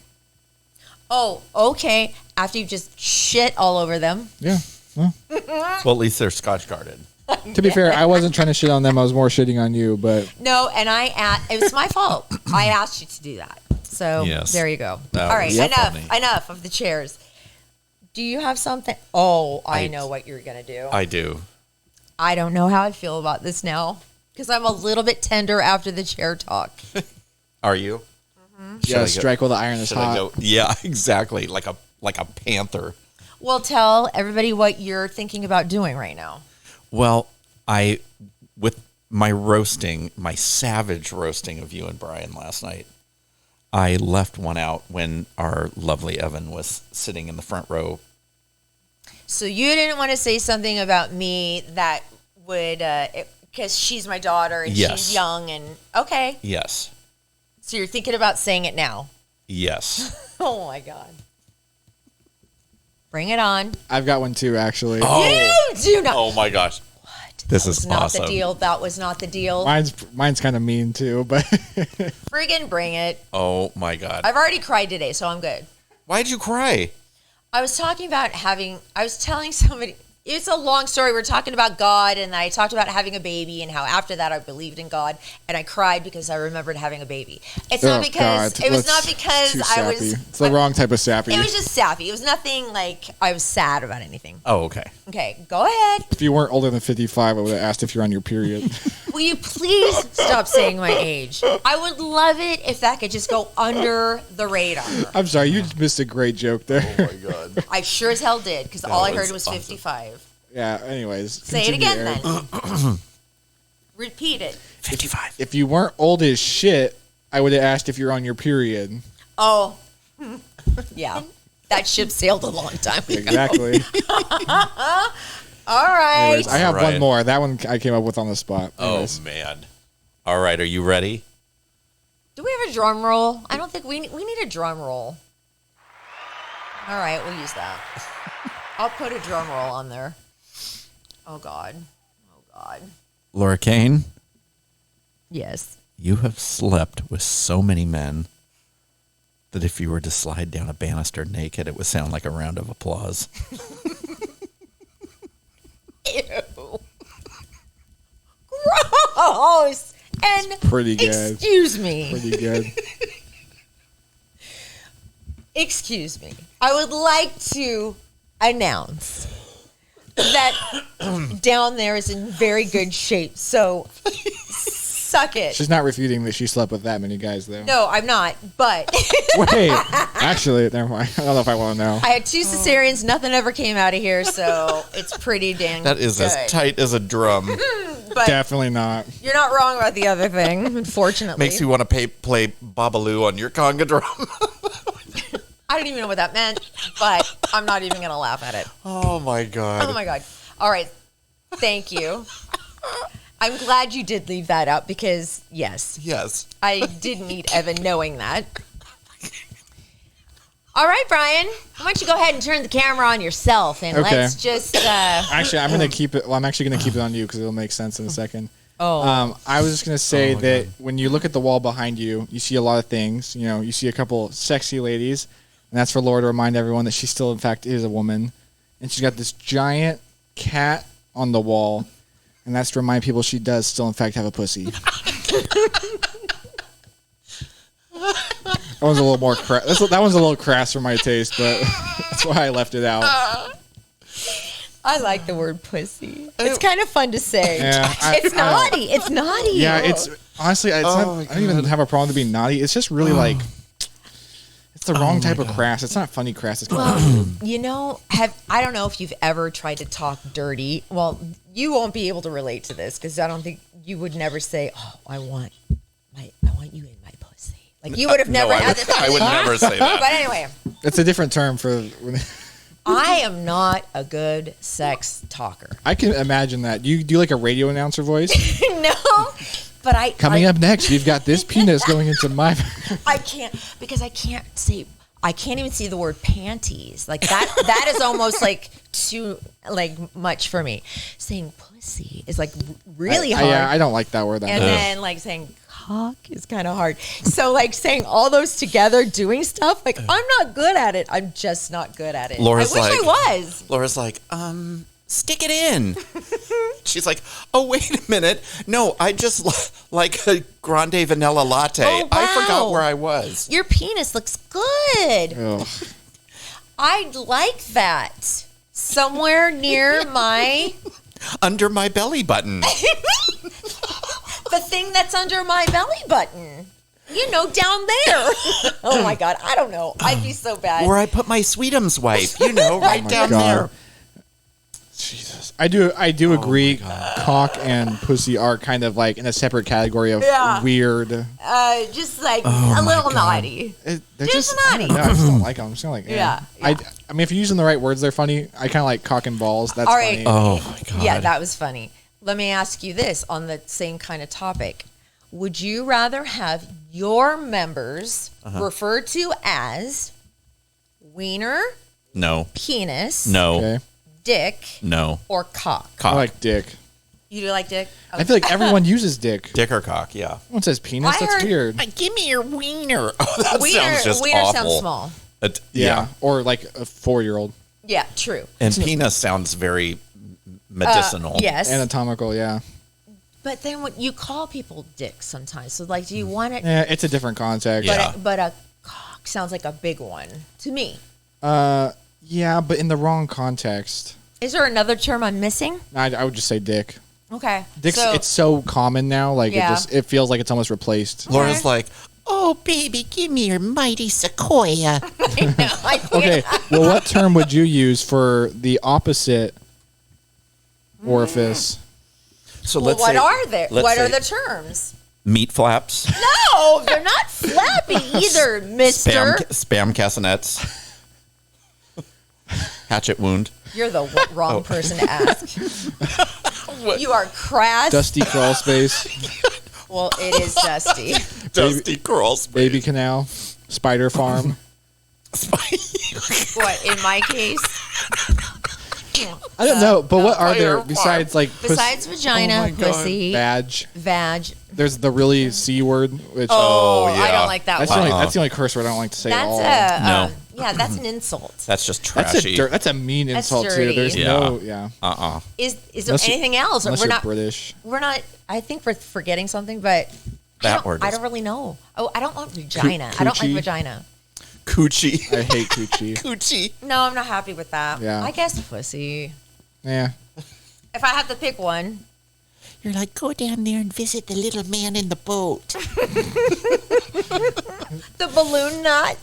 Speaker 2: Oh, okay. After you've just shit all over them.
Speaker 4: Yeah. Well,
Speaker 3: Well, at least they're Scotch guarded.
Speaker 4: to be fair, I wasn't trying to shit on them. I was more shitting on you, but
Speaker 2: No, and it was my fault. I asked you to do that. So
Speaker 3: Yes.
Speaker 2: there you go.
Speaker 3: That
Speaker 2: All right,
Speaker 3: was funny.
Speaker 2: enough of the chairs. Do you have something? Oh, I
Speaker 3: I-
Speaker 2: know what you're going to do.
Speaker 3: I do.
Speaker 2: I don't know how I feel about this now because I'm a little bit tender after the chair talk.
Speaker 3: Are you? Should
Speaker 4: yeah,
Speaker 3: I go-
Speaker 4: strike while the iron is
Speaker 3: should I
Speaker 4: hot.
Speaker 3: go? Yeah, exactly. Like a panther.
Speaker 2: Well, tell everybody what you're thinking about doing right now.
Speaker 3: Well, with my savage roasting of you and Bryan last night, I left one out when our lovely Evan was sitting in the front row.
Speaker 2: So you didn't want to say something about me that would, because she's my daughter and
Speaker 3: Yes.
Speaker 2: she's young and okay.
Speaker 3: Yes.
Speaker 2: So you're thinking about saying it now.
Speaker 3: Yes.
Speaker 2: Oh my God. Bring it on.
Speaker 4: I've got one too, actually.
Speaker 2: You do not.
Speaker 3: Oh my gosh.
Speaker 2: What?
Speaker 3: This
Speaker 2: That
Speaker 3: is
Speaker 2: was not
Speaker 3: awesome.
Speaker 2: the deal. That was not the deal.
Speaker 4: Mine's kind of mean too, but
Speaker 2: Friggin' bring it.
Speaker 3: Oh my God.
Speaker 2: I've already cried today, so I'm good.
Speaker 3: Why'd you cry?
Speaker 2: I was talking about I was telling somebody, it's a long story. We're talking about God, and I talked about having a baby and how after that I believed in God, and I cried because I remembered having a baby. It's not because,
Speaker 4: God,
Speaker 2: it was
Speaker 4: that's
Speaker 2: not because
Speaker 4: too
Speaker 2: I
Speaker 4: sappy.
Speaker 2: was.
Speaker 4: It's the wrong type of sappy.
Speaker 2: It was just sappy. It was nothing like I was sad about anything.
Speaker 3: Oh, okay.
Speaker 2: Okay, go ahead.
Speaker 4: If you weren't older than 55, I would have asked if you're on your period.
Speaker 2: Will you please stop saying my age? I would love it if that could just go under the radar.
Speaker 4: I'm sorry, you just missed a great joke there.
Speaker 3: Oh my God.
Speaker 2: I sure as hell did, because all I heard was
Speaker 3: awesome.
Speaker 2: 55.
Speaker 4: Yeah, anyways.
Speaker 2: Say it
Speaker 4: continue,
Speaker 2: again
Speaker 4: Eric.
Speaker 2: then. Repeat it.
Speaker 3: 55.
Speaker 4: If you weren't old as shit, I would have asked if you're on your period.
Speaker 2: Oh, yeah. That ship sailed a long time ago.
Speaker 4: Exactly.
Speaker 2: All right.
Speaker 4: Anyways, I have
Speaker 3: Right.
Speaker 4: one more. That one I came up with on the spot.
Speaker 3: Oh
Speaker 4: Anyways.
Speaker 3: man. All right. Are you ready?
Speaker 2: Do we have a drum roll? I don't think we need a drum roll. All right, we'll use that. I'll put a drum roll on there. Oh, God. Oh, God.
Speaker 3: Laura Kane,
Speaker 2: Yes.
Speaker 3: you have slept with so many men that if you were to slide down a banister naked, it would sound like a round of applause.
Speaker 2: Ew. Gross. And
Speaker 4: pretty good.
Speaker 2: excuse me.
Speaker 4: Pretty good.
Speaker 2: Excuse me. I would like to announce that down there is in very good shape. So suck it.
Speaker 4: She's not refuting that she slept with that many guys, though.
Speaker 2: No, I'm not. But
Speaker 4: Wait. Actually, never mind. I don't know if I want to know.
Speaker 2: I had 2 cesareans. Nothing ever came out of here. So it's pretty dang
Speaker 3: That is
Speaker 2: good.
Speaker 3: as tight as a drum.
Speaker 2: But
Speaker 4: Definitely not.
Speaker 2: you're not wrong about the other thing, unfortunately.
Speaker 3: Makes you want to play Babalu on your conga drum.
Speaker 2: I don't even know what that meant, but I'm not even going to laugh at it.
Speaker 3: Oh my God.
Speaker 2: Oh my God. All right. Thank you. I'm glad you did leave that out because, yes,
Speaker 3: Yes.
Speaker 2: I didn't need Evan knowing that. All right, Bryan. Why don't you go ahead and turn the camera on yourself and
Speaker 4: Okay.
Speaker 2: let's just.
Speaker 4: Actually, I'm gonna keep it. Well, I'm actually gonna keep it on you because it'll make sense in a second.
Speaker 2: Oh.
Speaker 4: I was just gonna say that when you look at the wall behind you, you see a lot of things. You know, you see a couple sexy ladies, and that's for Laura to remind everyone that she still, in fact, is a woman. And she's got this giant cat on the wall, and that's to remind people she does still, in fact, have a pussy. That one's a little more that one's a little crass for my taste, but that's why I left it out.
Speaker 2: I like the word pussy. It's kind of fun to say.
Speaker 4: Yeah,
Speaker 2: It's naughty. It's naughty.
Speaker 4: Yeah, it's honestly, it's not,
Speaker 3: my
Speaker 4: I don't even have a problem to be naughty. It's just really like, it's the wrong type of crass. It's not funny crass. It's kind of
Speaker 2: You know, I don't know if you've ever tried to talk dirty. Well, you won't be able to relate to this because I don't think you would never say, "Oh, I want you in my pussy." Like you would have never had this.
Speaker 3: I would never say that.
Speaker 2: But anyway,
Speaker 4: it's a different term for.
Speaker 2: I am not a good sex talker.
Speaker 4: I can imagine that. You do like a radio announcer voice.
Speaker 2: No, but
Speaker 4: Coming up next, we've got this penis going into my.
Speaker 2: I can't because I can't even see the word panties. Like that is almost like too like much for me. Saying pussy is like really hard.
Speaker 4: Yeah, I don't like that word.
Speaker 2: And then like saying cock is kind of hard. So like saying all those together, doing stuff, like I'm not good at it. I'm just not good at it.
Speaker 3: Laura's
Speaker 2: I wish
Speaker 3: like-
Speaker 2: I was.
Speaker 3: Laura's like, stick it in. She's like, oh, wait a minute. No, I just like a grande vanilla latte.
Speaker 2: Oh,
Speaker 3: I forgot
Speaker 2: wow.
Speaker 3: where I was.
Speaker 2: Your penis looks good.
Speaker 4: Ugh.
Speaker 2: I'd like that. Somewhere near my
Speaker 3: Under my belly button.
Speaker 2: the thing that's under my belly button. You know, down there. Oh my God. I don't know. I'd be so bad.
Speaker 3: Where I put my Sweetums wipe. You know, right
Speaker 4: my
Speaker 3: down
Speaker 4: God.
Speaker 3: there.
Speaker 4: Jesus, I do agree. Cock and pussy are kind of like in a separate category of
Speaker 2: Yeah.
Speaker 4: weird.
Speaker 2: Just like a little naughty.
Speaker 4: They're
Speaker 2: Just
Speaker 4: I don't know, I just don't like them. I'm just like,
Speaker 2: Yeah.
Speaker 4: I mean, if you're using the right words, they're funny. I kind of like cock and balls. That's
Speaker 2: All right.
Speaker 4: funny.
Speaker 3: Oh, my God.
Speaker 2: Yeah, that was funny. Let me ask you this on the same kind of topic. Would you rather have your members referred to as wiener,
Speaker 3: No.
Speaker 2: penis,
Speaker 3: No.
Speaker 4: Okay.
Speaker 2: dick,
Speaker 3: No.
Speaker 2: or cock?
Speaker 4: I
Speaker 3: Cock.
Speaker 4: like dick.
Speaker 2: You do like dick?
Speaker 4: I feel like everyone uses dick.
Speaker 3: Dick or cock, yeah.
Speaker 4: One says penis.
Speaker 2: I
Speaker 4: That's
Speaker 2: heard-
Speaker 4: weird.
Speaker 3: Give me your wiener. Oh, that
Speaker 2: Wiener,
Speaker 3: sounds just
Speaker 2: wiener
Speaker 3: awful.
Speaker 2: sounds small.
Speaker 4: Yeah. Or like a 4-year-old.
Speaker 2: Yeah, true.
Speaker 3: And penis sounds very medicinal.
Speaker 2: Yes.
Speaker 4: Anatomical, yeah.
Speaker 2: But then when you call people dicks sometimes. So like, do you want it?
Speaker 4: Yeah, it's a different context.
Speaker 3: Yeah.
Speaker 2: But a cock sounds like a big one to me.
Speaker 4: Yeah, but in the wrong context.
Speaker 2: Is there another term I'm missing?
Speaker 4: I would just say dick.
Speaker 2: Okay.
Speaker 4: Dick's
Speaker 2: so,
Speaker 4: it's so common now, like
Speaker 2: Yeah.
Speaker 4: it feels like it's almost replaced.
Speaker 3: Laura's like, oh, baby, give me your mighty sequoia.
Speaker 4: Okay, well, what term would you use for the opposite orifice?
Speaker 3: So
Speaker 2: well,
Speaker 3: let's
Speaker 2: what
Speaker 3: say,
Speaker 2: are there?
Speaker 3: let's
Speaker 2: What are
Speaker 3: say
Speaker 2: the terms?
Speaker 3: meat flaps,
Speaker 2: No, they're not flappy either, mister.
Speaker 3: spam cassinets, hatchet wound,
Speaker 2: You're the wrong person to ask. You are crass.
Speaker 4: Dusty crawl space,
Speaker 2: Well, it is dusty.
Speaker 3: dusty crawl space.
Speaker 4: baby canal, spider farm.
Speaker 2: What, in my case?
Speaker 4: I don't know, but what are there
Speaker 3: Spider
Speaker 4: besides like
Speaker 2: Besides vagina,
Speaker 3: my God.
Speaker 2: pussy,
Speaker 4: badge?
Speaker 2: vag.
Speaker 4: There's the really C word, which
Speaker 2: Oh, I
Speaker 3: yeah.
Speaker 2: don't like that
Speaker 4: that's,
Speaker 2: one.
Speaker 4: that's the only curse word I don't like to say at all.
Speaker 2: That's
Speaker 3: No.
Speaker 2: yeah, that's an insult.
Speaker 3: That's just
Speaker 4: That's
Speaker 3: trashy.
Speaker 4: that's a mean
Speaker 2: That's
Speaker 4: insult
Speaker 2: dirty.
Speaker 4: too. There's no yeah.
Speaker 2: Is there
Speaker 4: Unless you-
Speaker 2: anything else?
Speaker 4: Unless
Speaker 2: We're
Speaker 4: you're
Speaker 2: not.
Speaker 4: British.
Speaker 2: We're not. I think we're forgetting something, but
Speaker 3: That word
Speaker 2: I
Speaker 3: is-
Speaker 2: don't really know. Oh, I don't want vagina. I don't like
Speaker 4: coochie.
Speaker 2: vagina.
Speaker 3: Coochie.
Speaker 4: I hate coochie.
Speaker 3: Coochie.
Speaker 2: No, I'm not happy with that.
Speaker 4: Yeah.
Speaker 2: I guess pussy.
Speaker 4: Yeah.
Speaker 2: If I have to pick one,
Speaker 1: You're like, go down there and visit the little man in the boat.
Speaker 2: the balloon knot.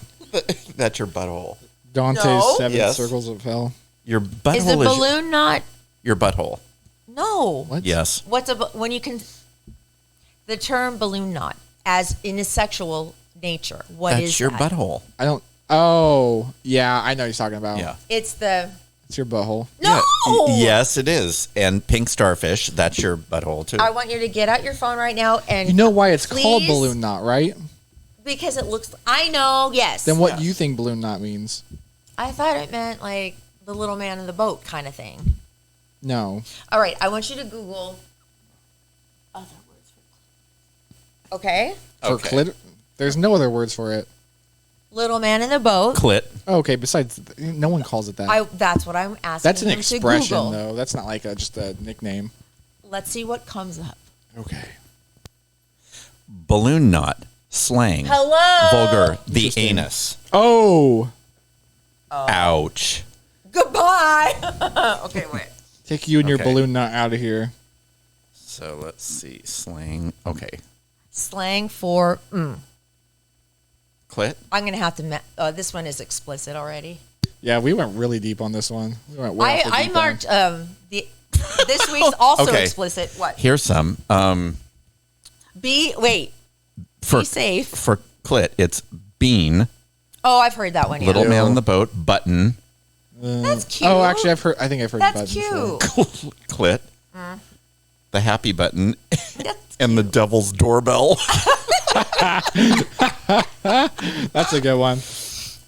Speaker 3: That's your butthole.
Speaker 4: Dante's
Speaker 2: No.
Speaker 4: 7
Speaker 3: Yes.
Speaker 4: Circles of Hell.
Speaker 3: Your butthole
Speaker 2: Is the
Speaker 3: is
Speaker 2: balloon knot?
Speaker 3: your butthole.
Speaker 2: No.
Speaker 4: What?
Speaker 3: Yes.
Speaker 2: What's when you can the term balloon knot as in a sexual nature? What is
Speaker 3: That's your
Speaker 2: that?
Speaker 3: butthole.
Speaker 4: I don't. Oh, yeah, I know what you're talking about.
Speaker 3: Yeah.
Speaker 2: It's the
Speaker 4: It's your butthole.
Speaker 2: no.
Speaker 3: Yes, it is. And pink starfish, that's your butthole too.
Speaker 2: I want you to get out your phone right now and
Speaker 4: You know why it's called
Speaker 2: Please?
Speaker 4: balloon knot, right?
Speaker 2: because it looks. I know. Yes.
Speaker 4: Then what
Speaker 3: Yes.
Speaker 4: do you think balloon knot means?
Speaker 2: I thought it meant like the little man in the boat kind of thing.
Speaker 4: No.
Speaker 2: All right, I want you to Google other words for okay.
Speaker 4: For
Speaker 3: Okay.
Speaker 4: clit? There's no other words for it.
Speaker 2: Little man in the boat.
Speaker 3: Clit.
Speaker 4: Oh, okay, besides, no one calls it that.
Speaker 2: That's what I'm asking.
Speaker 4: That's an
Speaker 2: him to
Speaker 4: expression,
Speaker 2: Google.
Speaker 4: though. That's not like just a nickname.
Speaker 2: Let's see what comes up.
Speaker 4: Okay.
Speaker 3: Balloon knot. Slang.
Speaker 2: Hello.
Speaker 3: Vulgar. The
Speaker 4: Interesting.
Speaker 3: anus.
Speaker 4: Oh!
Speaker 3: Ouch.
Speaker 2: Goodbye. Okay, wait.
Speaker 4: Take you and your
Speaker 3: Okay.
Speaker 4: balloon knot out of here.
Speaker 3: So let's see. Slang. Okay.
Speaker 2: Slang for
Speaker 3: Clit.
Speaker 2: I'm gonna have to. This one is explicit already.
Speaker 4: Yeah, we went really deep on this one. We went way off the
Speaker 2: I
Speaker 4: deep
Speaker 2: marked
Speaker 4: end.
Speaker 2: the this week's also
Speaker 3: Okay.
Speaker 2: explicit. What?
Speaker 3: Here's some.
Speaker 2: Wait.
Speaker 3: For
Speaker 2: Be safe.
Speaker 3: For clit, it's bean.
Speaker 2: Oh, I've heard that one. Yeah.
Speaker 3: Little
Speaker 4: Ew.
Speaker 3: man on the boat. Button.
Speaker 2: That's cute.
Speaker 4: Oh, actually, I think I've heard
Speaker 2: that's
Speaker 4: the button
Speaker 2: cute.
Speaker 4: before.
Speaker 3: Clit. The happy button.
Speaker 2: That's
Speaker 3: And the devil's doorbell.
Speaker 4: That's a good one.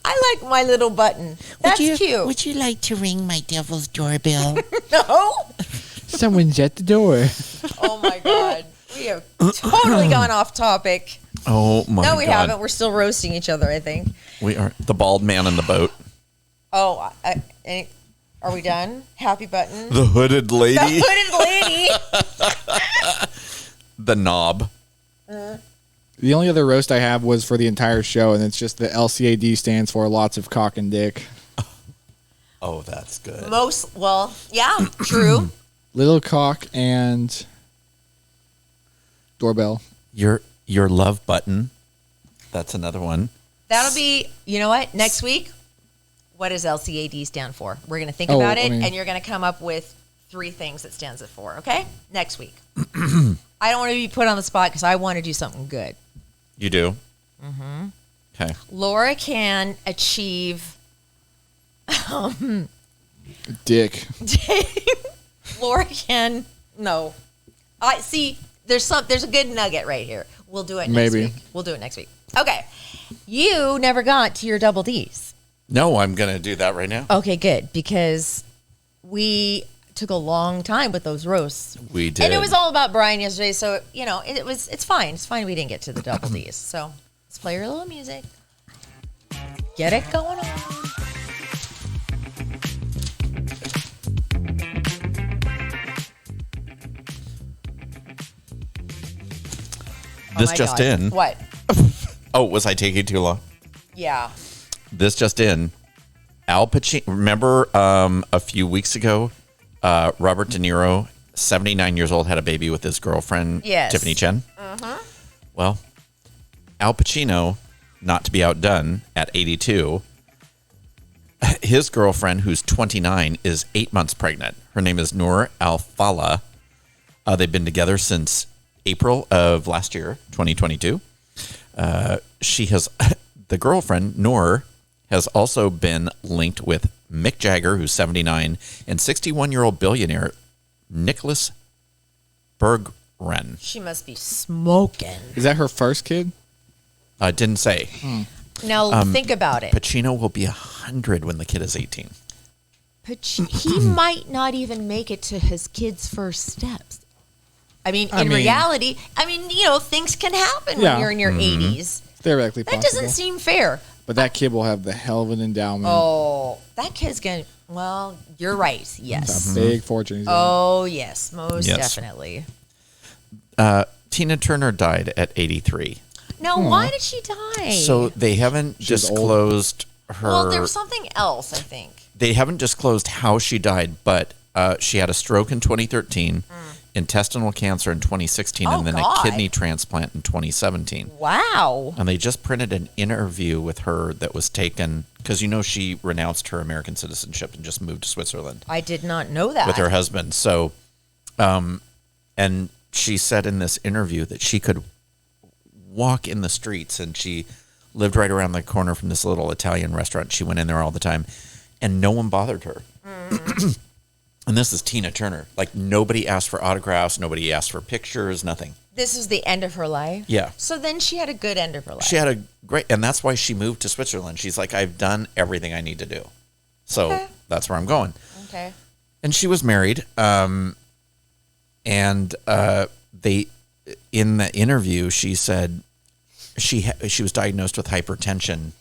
Speaker 2: I like my little button. That's cute.
Speaker 1: Would you like to ring my devil's doorbell?
Speaker 2: No.
Speaker 4: Someone's at the door.
Speaker 2: Oh my god. We have totally gone off topic.
Speaker 3: Oh my god.
Speaker 2: No, we haven't. We're still roasting each other, I think.
Speaker 3: We are the bald man in the boat.
Speaker 2: Oh, are we done? Happy button.
Speaker 3: The hooded
Speaker 2: The
Speaker 3: lady.
Speaker 2: hooded lady.
Speaker 3: The knob.
Speaker 4: The only other roast I have was for the entire show, and it's just the LCAD stands for lots of cock and dick.
Speaker 3: Oh, that's good.
Speaker 2: Yeah, true.
Speaker 4: Little cock and doorbell.
Speaker 3: Your love button. That's another one.
Speaker 2: That'll be, you know what? Next week, what does LCAD stand for? We're going to think
Speaker 4: Oh,
Speaker 2: about it,
Speaker 4: I mean-
Speaker 2: and you're going to come up with 3 things it stands it for, okay? Next week. I don't want to be put on the spot because I want to do something good.
Speaker 3: You do? Mm-hmm. Okay.
Speaker 2: Laura can achieve.
Speaker 4: Dick.
Speaker 2: Laura can. No. I see. There's a good nugget right here. We'll do it next
Speaker 4: Maybe.
Speaker 2: week. We'll do it next week. Okay. You never got to your double D's.
Speaker 3: No, I'm going to do that right now.
Speaker 2: Okay, good. Because we took a long time with those roasts.
Speaker 3: We did.
Speaker 2: And it was all about Bryan yesterday. So, it's fine. It's fine we didn't get to the double D's. So let's play your little music. Get it going on.
Speaker 3: This
Speaker 2: my
Speaker 3: just
Speaker 2: God.
Speaker 3: in.
Speaker 2: What?
Speaker 3: Oh, was I taking too long?
Speaker 2: Yeah.
Speaker 3: This just in. Al Pacino. Remember a few weeks ago, Robert De Niro, 79 years old, had a baby with his girlfriend,
Speaker 2: Yes.
Speaker 3: Tiffany Chen? Uh-huh. Well, Al Pacino, not to be outdone, at 82, his girlfriend, who's 29, is 8 months pregnant. Her name is Noor Al-Fala. They've been together since April of last year, 2022. She has, the girlfriend, Noor, has also been linked with Mick Jagger, who's 79, and 61-year-old billionaire Nicholas Berggren.
Speaker 2: She must be smoking.
Speaker 4: Is that her first kid?
Speaker 3: Didn't say.
Speaker 2: Now, think about it.
Speaker 3: Pacino will be 100 when the kid is 18.
Speaker 2: He might not even make it to his kid's first steps. I mean,
Speaker 4: I mean-
Speaker 2: reality, things can happen
Speaker 4: Yeah.
Speaker 2: when you're in your 80s.
Speaker 4: Theoretically
Speaker 2: That
Speaker 4: possible.
Speaker 2: doesn't seem fair.
Speaker 4: But that kid will have the hell of an endowment.
Speaker 2: Oh, that kid's going to, well, you're right. Yes.
Speaker 4: A big fortune. He's
Speaker 2: Oh, yes, most
Speaker 3: Yes.
Speaker 2: definitely.
Speaker 3: Tina Turner died at 83.
Speaker 2: Now, why did she die?
Speaker 3: So they haven't
Speaker 4: She's old.
Speaker 3: disclosed her.
Speaker 2: well, there was something else, I think.
Speaker 3: They haven't disclosed how she died, but she had a stroke in 2013, intestinal cancer in 2016,
Speaker 2: Oh,
Speaker 3: and then
Speaker 2: God.
Speaker 3: a kidney transplant in 2017.
Speaker 2: Wow.
Speaker 3: And they just printed an interview with her that was taken because she renounced her American citizenship and just moved to Switzerland
Speaker 2: I did not know that.
Speaker 3: with her husband. So, and she said in this interview that she could walk in the streets, and she lived right around the corner from this little Italian restaurant. She went in there all the time, and no one bothered her. And this is Tina Turner. Like, nobody asked for autographs, nobody asked for pictures, nothing.
Speaker 2: This was the end of her life?
Speaker 3: Yeah.
Speaker 2: So then she had a good end of her life.
Speaker 3: She had a great, and that's why she moved to Switzerland. She's like, I've done everything I need to do. So
Speaker 2: Okay.
Speaker 3: that's where I'm going.
Speaker 2: Okay.
Speaker 3: And she was married. They, in the interview, she said she was diagnosed with hypertension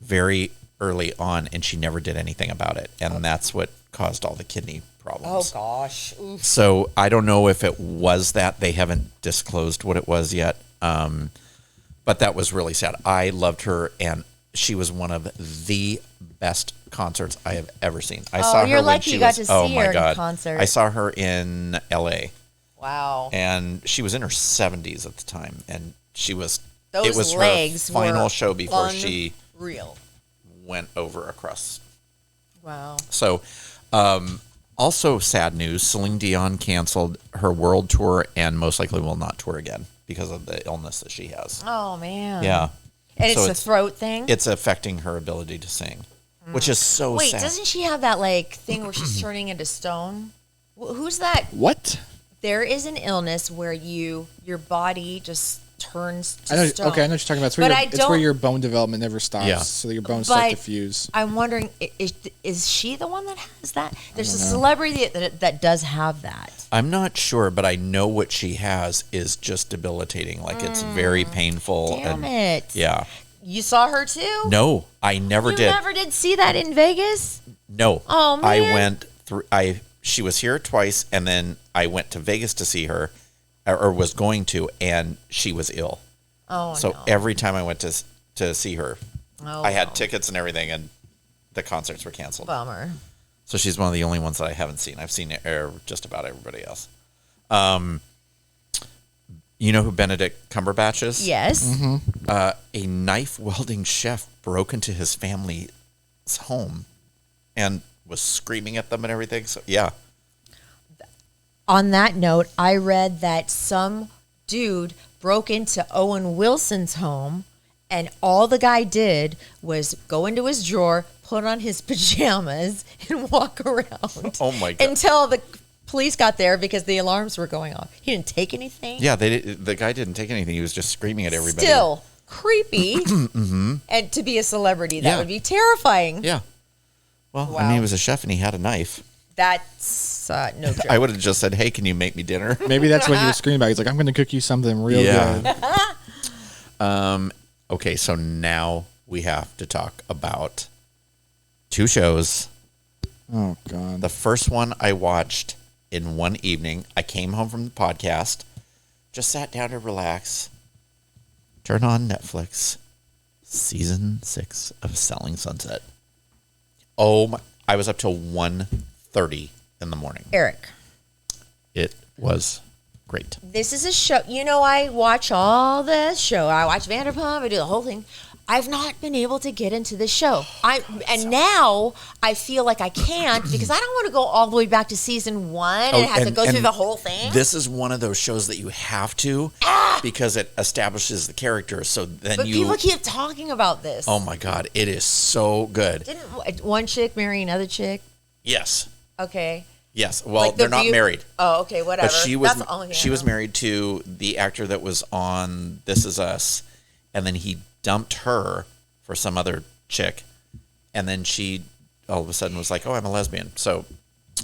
Speaker 3: very early on, and she never did anything about it. And that's what caused all the kidney
Speaker 2: Oh,
Speaker 3: problems.
Speaker 2: gosh. Oof.
Speaker 3: So I don't know if it was that. They haven't disclosed what it was yet. But that was really sad. I loved her, and she was one of the best concerts I have ever seen. I saw her
Speaker 2: you're
Speaker 3: when
Speaker 2: lucky
Speaker 3: she
Speaker 2: you got
Speaker 3: was,
Speaker 2: to
Speaker 3: oh
Speaker 2: see
Speaker 3: my
Speaker 2: her in
Speaker 3: God.
Speaker 2: concert.
Speaker 3: I saw her in LA,
Speaker 2: Wow.
Speaker 3: and she was in her 70s at the time, and she was.
Speaker 2: Those
Speaker 3: it was
Speaker 2: legs
Speaker 3: her final
Speaker 2: were
Speaker 3: show before she
Speaker 2: real.
Speaker 3: went over across.
Speaker 2: Wow.
Speaker 3: So, also sad news: Celine Dion canceled her world tour and most likely will not tour again because of the illness that she has.
Speaker 2: Oh, man.
Speaker 3: Yeah,
Speaker 2: And
Speaker 3: So
Speaker 2: it's the throat thing?
Speaker 3: it's affecting her ability to sing, which is so
Speaker 2: Wait,
Speaker 3: sad.
Speaker 2: doesn't she have that, thing where she's turning into stone? Who's that?
Speaker 4: What?
Speaker 2: There is an illness where your body just turns to
Speaker 4: I know.
Speaker 2: stone.
Speaker 4: Okay, I know what you're talking about. It's
Speaker 2: But
Speaker 4: where your bone development never stops,
Speaker 3: Yeah.
Speaker 4: so that your bones start to
Speaker 2: But
Speaker 4: fuse.
Speaker 2: I'm wondering, is she the one that has that? There's a celebrity that does have that.
Speaker 3: I'm not sure, but I know what she has is just debilitating. Like it's very painful.
Speaker 2: Damn
Speaker 3: and,
Speaker 2: it.
Speaker 3: Yeah.
Speaker 2: You saw her too?
Speaker 3: No, I never
Speaker 2: You
Speaker 3: did.
Speaker 2: never did see that in Vegas?
Speaker 3: No.
Speaker 2: Oh,
Speaker 3: I
Speaker 2: man.
Speaker 3: went through. She was here twice, and then I went to Vegas to see her, or was going to, and she was ill.
Speaker 2: Oh,
Speaker 3: So
Speaker 2: no.
Speaker 3: every time I went to see her,
Speaker 2: Oh,
Speaker 3: I had
Speaker 2: no.
Speaker 3: tickets and everything, and the concerts were canceled.
Speaker 2: Bummer.
Speaker 3: So she's one of the only ones that I haven't seen. I've seen just about everybody else. You know who Benedict Cumberbatch is?
Speaker 2: Yes.
Speaker 4: Mm-hmm.
Speaker 3: A knife welding chef broke into his family's home and was screaming at them and everything. So yeah,
Speaker 2: On that note, I read that some dude broke into Owen Wilson's home, and all the guy did was go into his drawer, put on his pajamas, and walk around.
Speaker 3: Oh, my God.
Speaker 2: Until the police got there because the alarms were going off. He didn't take anything.
Speaker 3: Yeah, the guy didn't take anything. He was just screaming at everybody.
Speaker 2: Still creepy. And to be a celebrity, that would be terrifying.
Speaker 3: Yeah. Well,
Speaker 2: Wow.
Speaker 3: I mean, he was a chef and he had a knife.
Speaker 2: That's no joke.
Speaker 3: I would have just said, hey, can you make me dinner?
Speaker 4: Maybe that's what he was screaming about. He's like, I'm going to cook you something real good.
Speaker 3: Okay, so now we have to talk about 2 shows.
Speaker 4: Oh, God.
Speaker 3: The first one I watched in one evening. I came home from the podcast, just sat down to relax, turn on Netflix, season 6 of Selling Sunset. Oh, my, I was up till 1:30 in the morning.
Speaker 2: Erik.
Speaker 3: It was great.
Speaker 2: This is a show. You know, I watch all this show. I watch Vanderpump. I do the whole thing. I've not been able to get into this show. Now I feel like I can't because I don't want to go all the way back to season 1 and have to go through the whole thing.
Speaker 3: This is one of those shows that you have to because it establishes the character. So then
Speaker 2: But people keep talking about this.
Speaker 3: Oh my God, it is so good.
Speaker 2: Didn't one chick marry another chick?
Speaker 3: Yes.
Speaker 2: Okay.
Speaker 3: Yes. Well,
Speaker 2: Like
Speaker 3: they're not married.
Speaker 2: Oh, okay, whatever.
Speaker 3: But she
Speaker 2: That's the only thing I
Speaker 3: was
Speaker 2: know.
Speaker 3: married to the actor that was on This Is Us, and then he dumped her for some other chick, and then she all of a sudden was like, "Oh, I'm a lesbian." So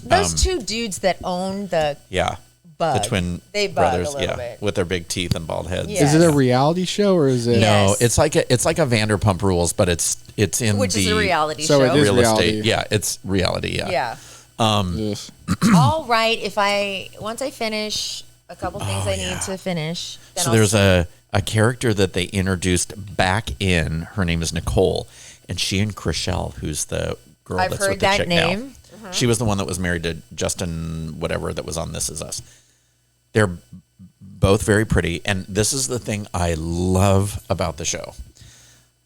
Speaker 2: Those 2 dudes that own the
Speaker 3: yeah,
Speaker 2: bug,
Speaker 3: the twin
Speaker 2: they bug
Speaker 3: brothers,
Speaker 2: a little bit.
Speaker 3: with their big teeth and bald heads.
Speaker 2: Yeah.
Speaker 4: Is it a reality show or is it?
Speaker 3: No,
Speaker 2: Yes.
Speaker 3: it's like a Vanderpump Rules, but it's in
Speaker 2: Which
Speaker 3: the
Speaker 2: is a reality
Speaker 4: So
Speaker 2: show.
Speaker 4: it is
Speaker 3: real
Speaker 4: reality.
Speaker 3: estate. Yeah, it's reality. Yeah.
Speaker 2: Yeah.
Speaker 4: Ugh.
Speaker 2: All right. Once I finish a couple things I need to finish, then
Speaker 3: So
Speaker 2: I'll
Speaker 3: there's a character that they introduced back in. Her name is Nicole, and she and Chriselle, who's the girl
Speaker 2: I've
Speaker 3: that's
Speaker 2: heard
Speaker 3: with the
Speaker 2: that
Speaker 3: chick
Speaker 2: name.
Speaker 3: now. She was the one that was married to Justin, whatever, that was on This Is Us. They're both very pretty, and this is the thing I love about the show.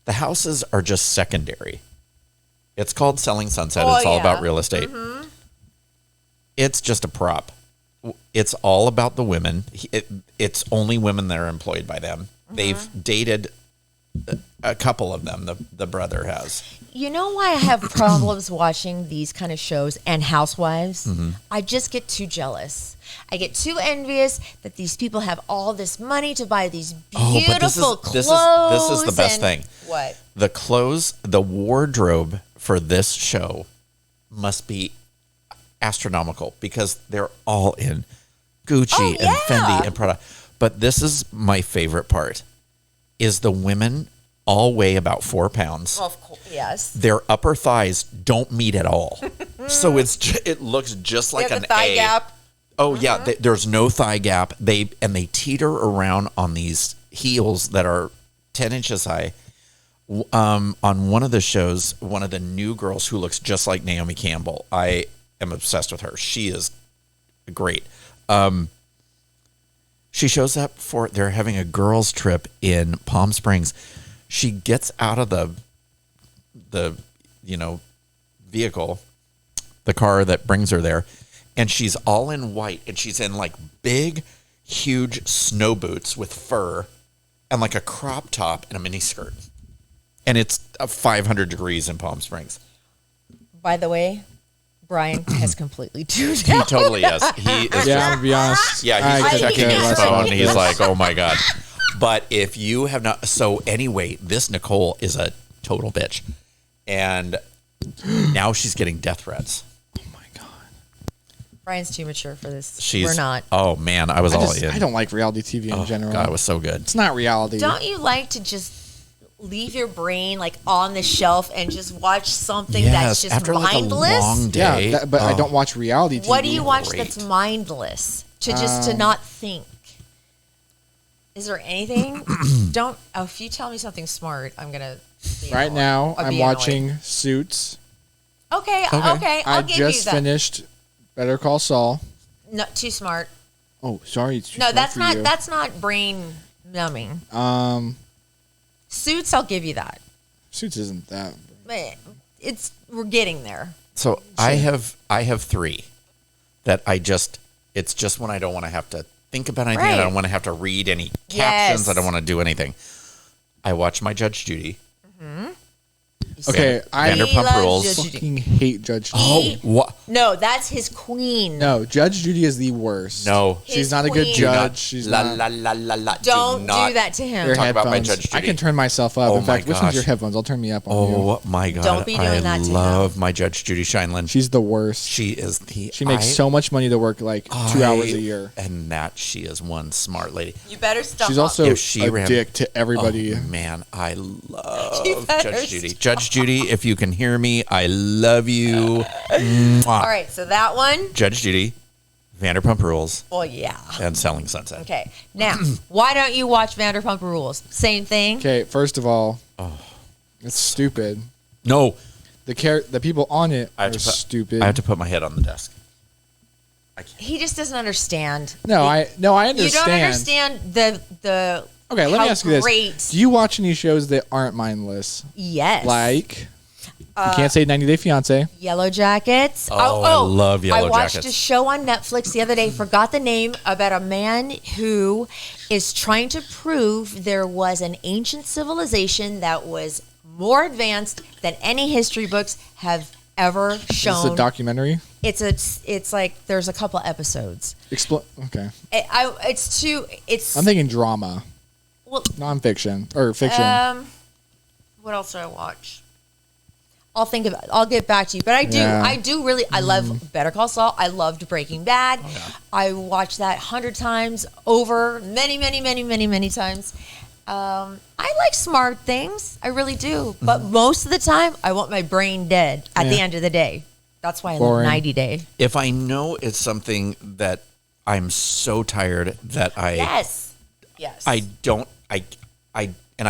Speaker 3: The houses are just secondary. It's called Selling Sunset.
Speaker 2: Oh,
Speaker 3: It's all
Speaker 2: yeah.
Speaker 3: about real estate. It's just a prop. It's all about the women. It's only women that are employed by them. They've dated a couple of them. The brother has.
Speaker 2: You know why I have problems watching these kind of shows and Housewives? I just get too jealous. I get too envious that these people have all this money to buy these beautiful clothes.
Speaker 3: This is the best thing.
Speaker 2: What?
Speaker 3: The clothes, the wardrobe for this show must be astronomical because they're all in Gucci and Fendi and Prada. But this is my favorite part: is the women all weigh about 4 pounds.
Speaker 2: Of course, yes.
Speaker 3: Their upper thighs don't meet at all, so it looks just like
Speaker 2: They
Speaker 3: an
Speaker 2: have the thigh
Speaker 3: A.
Speaker 2: gap.
Speaker 3: Oh yeah, there's no thigh gap. They teeter around on these heels that are 10 inches high. On one of the shows, one of the new girls who looks just like Naomi Campbell, I am obsessed with her. She is great. She shows up they're having a girls' trip in Palm Springs. She gets out of the vehicle, the car that brings her there, and she's all in white, and she's in like big, huge snow boots with fur and like a crop top and a mini skirt. And it's 500 degrees in Palm Springs.
Speaker 2: By the way, Bryan has completely tuned
Speaker 3: He
Speaker 2: out.
Speaker 3: totally is. He is
Speaker 4: Yeah, I'm going to be honest.
Speaker 3: Yeah, he's
Speaker 4: I
Speaker 3: checking
Speaker 4: could care
Speaker 3: his
Speaker 4: less
Speaker 3: phone.
Speaker 4: about
Speaker 3: He's
Speaker 4: this.
Speaker 3: like, oh my God. But if you have not, so anyway, this Nicole is a total bitch. And now she's getting death threats.
Speaker 4: Oh my God.
Speaker 2: Bryan's too mature for this.
Speaker 3: She's,
Speaker 2: We're not.
Speaker 3: Oh man, I was all in.
Speaker 4: I don't like reality TV in general.
Speaker 3: God, it was so good.
Speaker 4: It's not reality.
Speaker 2: Don't you like to just leave your brain like on the shelf and just watch something
Speaker 3: Yes,
Speaker 2: that's just
Speaker 3: after like
Speaker 2: mindless?
Speaker 3: a long day.
Speaker 4: Yeah, but I don't watch reality TV.
Speaker 2: What do you watch
Speaker 3: Great.
Speaker 2: that's mindless? To not think. Is there anything? If you tell me something smart, I'm gonna.
Speaker 4: Right now,
Speaker 2: I'll
Speaker 4: I'm
Speaker 2: be
Speaker 4: watching
Speaker 2: annoyed.
Speaker 4: Suits.
Speaker 2: Okay.
Speaker 4: I
Speaker 2: I'll give
Speaker 4: just
Speaker 2: you that.
Speaker 4: finished Better Call Saul.
Speaker 2: Not too smart.
Speaker 4: Oh, sorry. It's too
Speaker 2: No,
Speaker 4: smart
Speaker 2: that's
Speaker 4: for
Speaker 2: not.
Speaker 4: you.
Speaker 2: That's not brain numbing. Suits, I'll give you that.
Speaker 4: Suits isn't that.
Speaker 2: But we're getting there.
Speaker 3: So I have 3 that it's just when I don't want to have to think about anything.
Speaker 2: Right.
Speaker 3: I don't want to have to read any captions.
Speaker 2: Yes.
Speaker 3: I don't want to do anything. I watch my Judge Judy.
Speaker 4: Okay, I
Speaker 3: Vanderpump
Speaker 2: loves
Speaker 3: Rules.
Speaker 2: Judge Judy.
Speaker 4: fucking hate Judge Judy.
Speaker 3: Oh, what?
Speaker 2: No, that's his queen.
Speaker 4: No, Judge Judy is the worst.
Speaker 3: No.
Speaker 4: She's
Speaker 2: His
Speaker 4: not a good
Speaker 2: queen.
Speaker 4: judge. She's
Speaker 3: La
Speaker 4: not.
Speaker 3: la la la la.
Speaker 2: Don't
Speaker 3: not
Speaker 2: do that to him.
Speaker 4: Your
Speaker 3: talk about my
Speaker 4: headphones.
Speaker 3: Judge Judy.
Speaker 4: I can turn myself up.
Speaker 3: Oh
Speaker 4: In fact,
Speaker 3: my
Speaker 4: which one's
Speaker 3: gosh.
Speaker 4: your headphones? I'll turn me up on you.
Speaker 3: Oh my God.
Speaker 2: Don't be doing
Speaker 3: I
Speaker 2: that to him.
Speaker 3: love my Judge Judy Shineland.
Speaker 4: She's the worst.
Speaker 3: She is the.
Speaker 4: She makes so much money to work like 2 hours a year.
Speaker 3: And that she is one smart lady.
Speaker 2: You better stop.
Speaker 4: She's also
Speaker 3: If she
Speaker 4: a
Speaker 3: ran-
Speaker 4: dick to everybody.
Speaker 3: Oh, man, I love
Speaker 2: You better
Speaker 3: Judge Judy. Judge Judy, if you can hear me, I love you. Mwah.
Speaker 2: All right, so that one.
Speaker 3: Judge Judy, Vanderpump Rules,
Speaker 2: Oh yeah.
Speaker 3: and Selling Sunset.
Speaker 2: Okay. Now, why don't you watch Vanderpump Rules? Same thing.
Speaker 4: Okay, first of all, it's stupid.
Speaker 3: No,
Speaker 4: The people on it
Speaker 3: I
Speaker 4: are
Speaker 3: have to put,
Speaker 4: stupid.
Speaker 3: I have to put my head on the desk. I can't.
Speaker 2: He just doesn't understand.
Speaker 4: No, I understand.
Speaker 2: You don't understand the.
Speaker 4: Okay, let me
Speaker 2: how
Speaker 4: ask you this:
Speaker 2: great-
Speaker 4: do you watch any shows that aren't mindless?
Speaker 2: Yes.
Speaker 4: Like, you can't say 90 Day Fiance.
Speaker 2: Yellow Jackets.
Speaker 3: Oh, I love Yellow
Speaker 2: I watched
Speaker 3: Jackets.
Speaker 2: a show on Netflix the other day, forgot the name, about a man who is trying to prove there was an ancient civilization that was more advanced than any history books have ever shown.
Speaker 4: It's a documentary.
Speaker 2: It's like there's a couple episodes.
Speaker 4: Okay,
Speaker 2: It's
Speaker 4: I'm thinking drama,
Speaker 2: well,
Speaker 4: nonfiction or fiction.
Speaker 2: what else do I watch? I'll get back to you. But
Speaker 4: Yeah.
Speaker 2: I love Better Call Saul. I loved Breaking Bad. I watched that 100 times over, many times. I like smart things. I really do. But most of the time, I want my brain dead at the end of the day. That's why I
Speaker 4: Boring.
Speaker 2: love 90 Day.
Speaker 3: If I know it's something that I'm so tired that
Speaker 2: Yes.
Speaker 3: I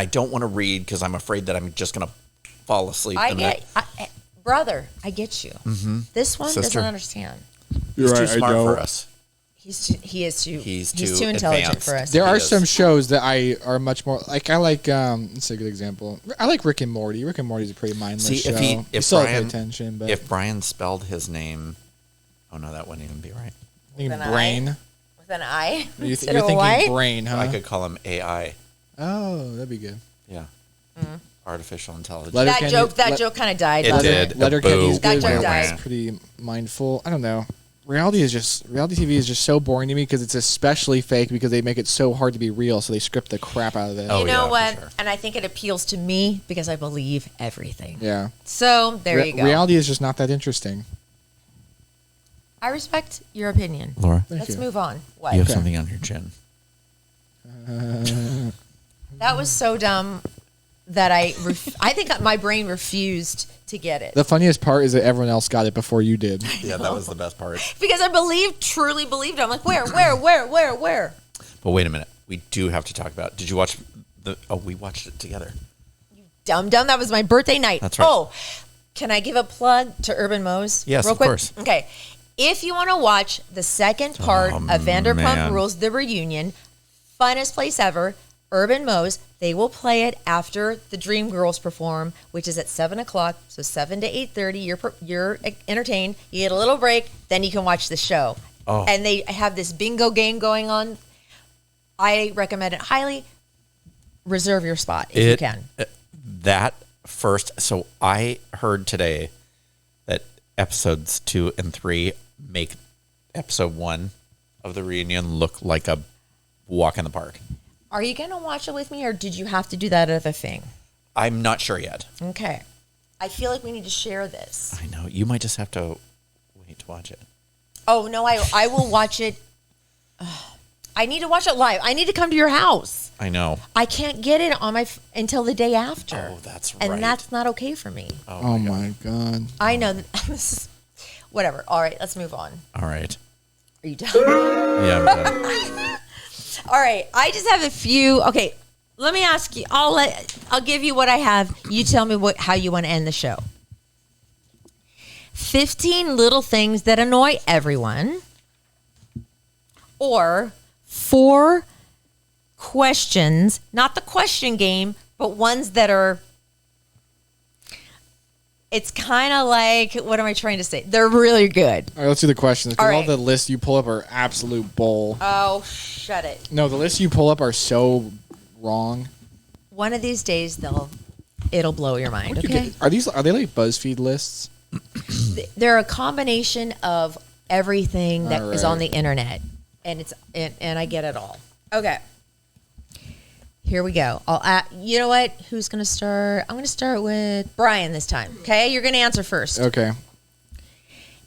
Speaker 3: don't want to read because I'm afraid that I'm just gonna fall asleep.
Speaker 2: Brother, I get you. Mm-hmm. This one
Speaker 3: Sister.
Speaker 2: doesn't understand.
Speaker 4: You're
Speaker 3: He's
Speaker 4: right.
Speaker 3: too smart
Speaker 4: I
Speaker 3: for
Speaker 4: don't.
Speaker 3: us.
Speaker 2: He's too
Speaker 3: too
Speaker 2: intelligent
Speaker 3: advanced.
Speaker 2: for us.
Speaker 4: There are
Speaker 3: Yes.
Speaker 4: some shows that I are much more like. I like. Let's take a good example. I like Rick and Morty. Rick and Morty is a pretty mindless
Speaker 3: See,
Speaker 4: show.
Speaker 3: if he,
Speaker 4: You
Speaker 3: if
Speaker 4: still have to pay
Speaker 3: Brian,
Speaker 4: attention, but
Speaker 3: if Brian spelled his name, oh no, that wouldn't even be right.
Speaker 4: I think
Speaker 2: With an
Speaker 4: brain.
Speaker 2: With an I?
Speaker 4: You're
Speaker 2: Instead of a
Speaker 4: thinking
Speaker 2: Y?
Speaker 4: brain, huh?
Speaker 3: I could call him AI.
Speaker 4: Oh, that'd be good.
Speaker 3: Yeah, artificial intelligence.
Speaker 4: Letter-
Speaker 2: That
Speaker 4: Kenny-
Speaker 2: joke kind of died.
Speaker 3: It
Speaker 2: last
Speaker 3: did.
Speaker 2: week.
Speaker 4: Letterkenny's
Speaker 2: That
Speaker 4: good.
Speaker 2: joke
Speaker 4: but
Speaker 2: died.
Speaker 4: it's pretty mindful. I don't know. Reality TV is just so boring to me because it's especially fake because they make it so hard to be real, so they script the crap out of it.
Speaker 3: Oh,
Speaker 2: You know
Speaker 3: yeah, for
Speaker 2: what?
Speaker 3: sure.
Speaker 2: And I think it appeals to me because I believe everything.
Speaker 4: Yeah.
Speaker 2: So there you go.
Speaker 4: Reality is just not that interesting.
Speaker 2: I respect your opinion.
Speaker 3: Laura,
Speaker 4: Thank
Speaker 2: Let's
Speaker 4: you.
Speaker 2: move on. What?
Speaker 3: you have
Speaker 4: Okay.
Speaker 3: something on your chin.
Speaker 2: That was so dumb that I think my brain refused to get it.
Speaker 4: The funniest part is that everyone else got it before you did.
Speaker 3: Yeah, that was the best part.
Speaker 2: Because I truly believed it. I'm like, where?
Speaker 3: But wait a minute, we do have to talk about. Did you watch the? Oh, we watched it together.
Speaker 2: Dumb. That was my birthday night.
Speaker 3: That's right.
Speaker 2: Oh, can I give a plug to Urban Moe's?
Speaker 3: Yes,
Speaker 2: real
Speaker 3: of
Speaker 2: quick?
Speaker 3: course.
Speaker 2: Okay. If you want to watch the second part of Vanderpump
Speaker 3: man.
Speaker 2: Rules, the reunion, funnest place ever, Urban Moe's, they will play it after the Dream Girls perform, which is at 7 o'clock. So 7 to 8:30, you're entertained. You get a little break, then you can watch the show.
Speaker 3: Oh.
Speaker 2: And they have this bingo game going on. I recommend it highly. Reserve your spot if you can.
Speaker 3: That first. So I heard today that episodes 2 and 3 make episode 1 of the reunion look like a walk in the park.
Speaker 2: Are you going to watch it with me, or did you have to do that other thing?
Speaker 3: I'm not sure yet.
Speaker 2: Okay. I feel like we need to share this.
Speaker 3: I know you might just have to wait to watch it.
Speaker 2: Oh, no, I will watch it. I need to watch it live. I need to come to your house.
Speaker 3: I know.
Speaker 2: I can't get it on until the day after.
Speaker 3: Oh, that's right.
Speaker 2: And that's not okay for me.
Speaker 4: Oh my god.
Speaker 2: I know. This is, whatever. All right, let's move on.
Speaker 3: All right.
Speaker 2: Are you done?
Speaker 3: Yeah, I'm done.
Speaker 2: All right. I just have a few. Okay, let me ask you. I'll give you what I have. You tell me how you want to end the show. 15 little things that annoy everyone, or 4 questions, not the question game, but ones that are. It's kind of like, what am I trying to say? They're really good.
Speaker 4: All right, let's do the questions. Because
Speaker 2: All
Speaker 4: all
Speaker 2: right.
Speaker 4: the lists you pull up are absolute bull.
Speaker 2: Oh, shut it.
Speaker 4: No, the lists you pull up are so wrong.
Speaker 2: One of these days, they'll It'll blow your mind.
Speaker 4: Where'd you
Speaker 2: Okay.
Speaker 4: are they like BuzzFeed lists?
Speaker 2: They're a combination of everything that is on the
Speaker 4: Alright.
Speaker 2: internet, and I get it all. Okay. Here we go. You know what? Who's going to start? I'm going to start with Bryan this time. Okay, you're going to answer first.
Speaker 4: Okay.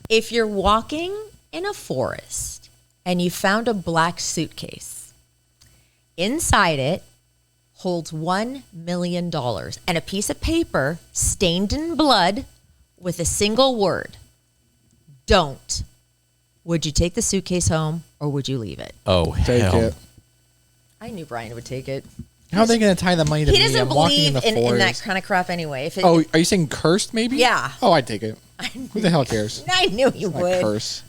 Speaker 2: If you're walking in a forest and you found a black suitcase, inside it holds $1 million and a piece of paper stained in blood with a single word, don't. Would you take the suitcase home or would you leave it?
Speaker 3: Oh,
Speaker 4: Take
Speaker 3: hell.
Speaker 4: it.
Speaker 2: I knew Bryan would take it.
Speaker 4: How are they going to tie the money to
Speaker 2: He
Speaker 4: me?
Speaker 2: doesn't
Speaker 4: I'm walking in
Speaker 2: believe
Speaker 4: the forest.
Speaker 2: in that kind of crap anyway.
Speaker 4: Oh, are you saying cursed maybe?
Speaker 2: Yeah.
Speaker 4: Oh, I'd take it. Who the hell cares?
Speaker 2: I knew you
Speaker 4: Not
Speaker 2: would.
Speaker 4: curse.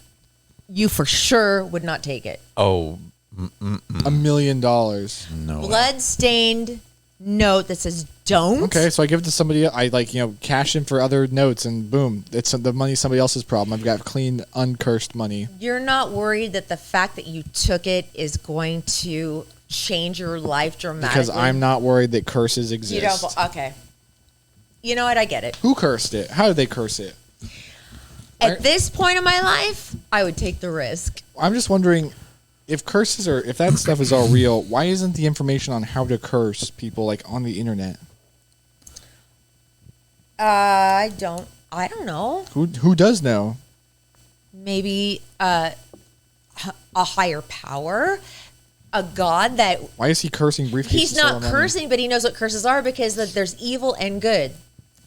Speaker 2: You for sure would not take it.
Speaker 3: Oh,
Speaker 4: $1 million.
Speaker 3: no. way.
Speaker 2: Blood-stained note that says don't.
Speaker 4: Okay, so I give it to somebody. I cash in for other notes, and boom, it's the money somebody else's problem. I've got clean, uncursed money.
Speaker 2: You're not worried that the fact that you took it is going to change your life dramatically?
Speaker 4: Because I'm not worried that curses
Speaker 2: You
Speaker 4: exist.
Speaker 2: don't. Okay. You know what? I get it.
Speaker 4: Who cursed it? How did they curse it?
Speaker 2: At this point in my life, I would take the risk.
Speaker 4: I'm just wondering if curses are, if that stuff is all real, why isn't the information on how to curse people like on the internet?
Speaker 2: I don't know.
Speaker 4: Who does know?
Speaker 2: Maybe a higher power, a god that
Speaker 4: Why is he cursing briefcases?
Speaker 2: he's not
Speaker 4: full of money?
Speaker 2: cursing, but he knows what curses are because that there's evil and good,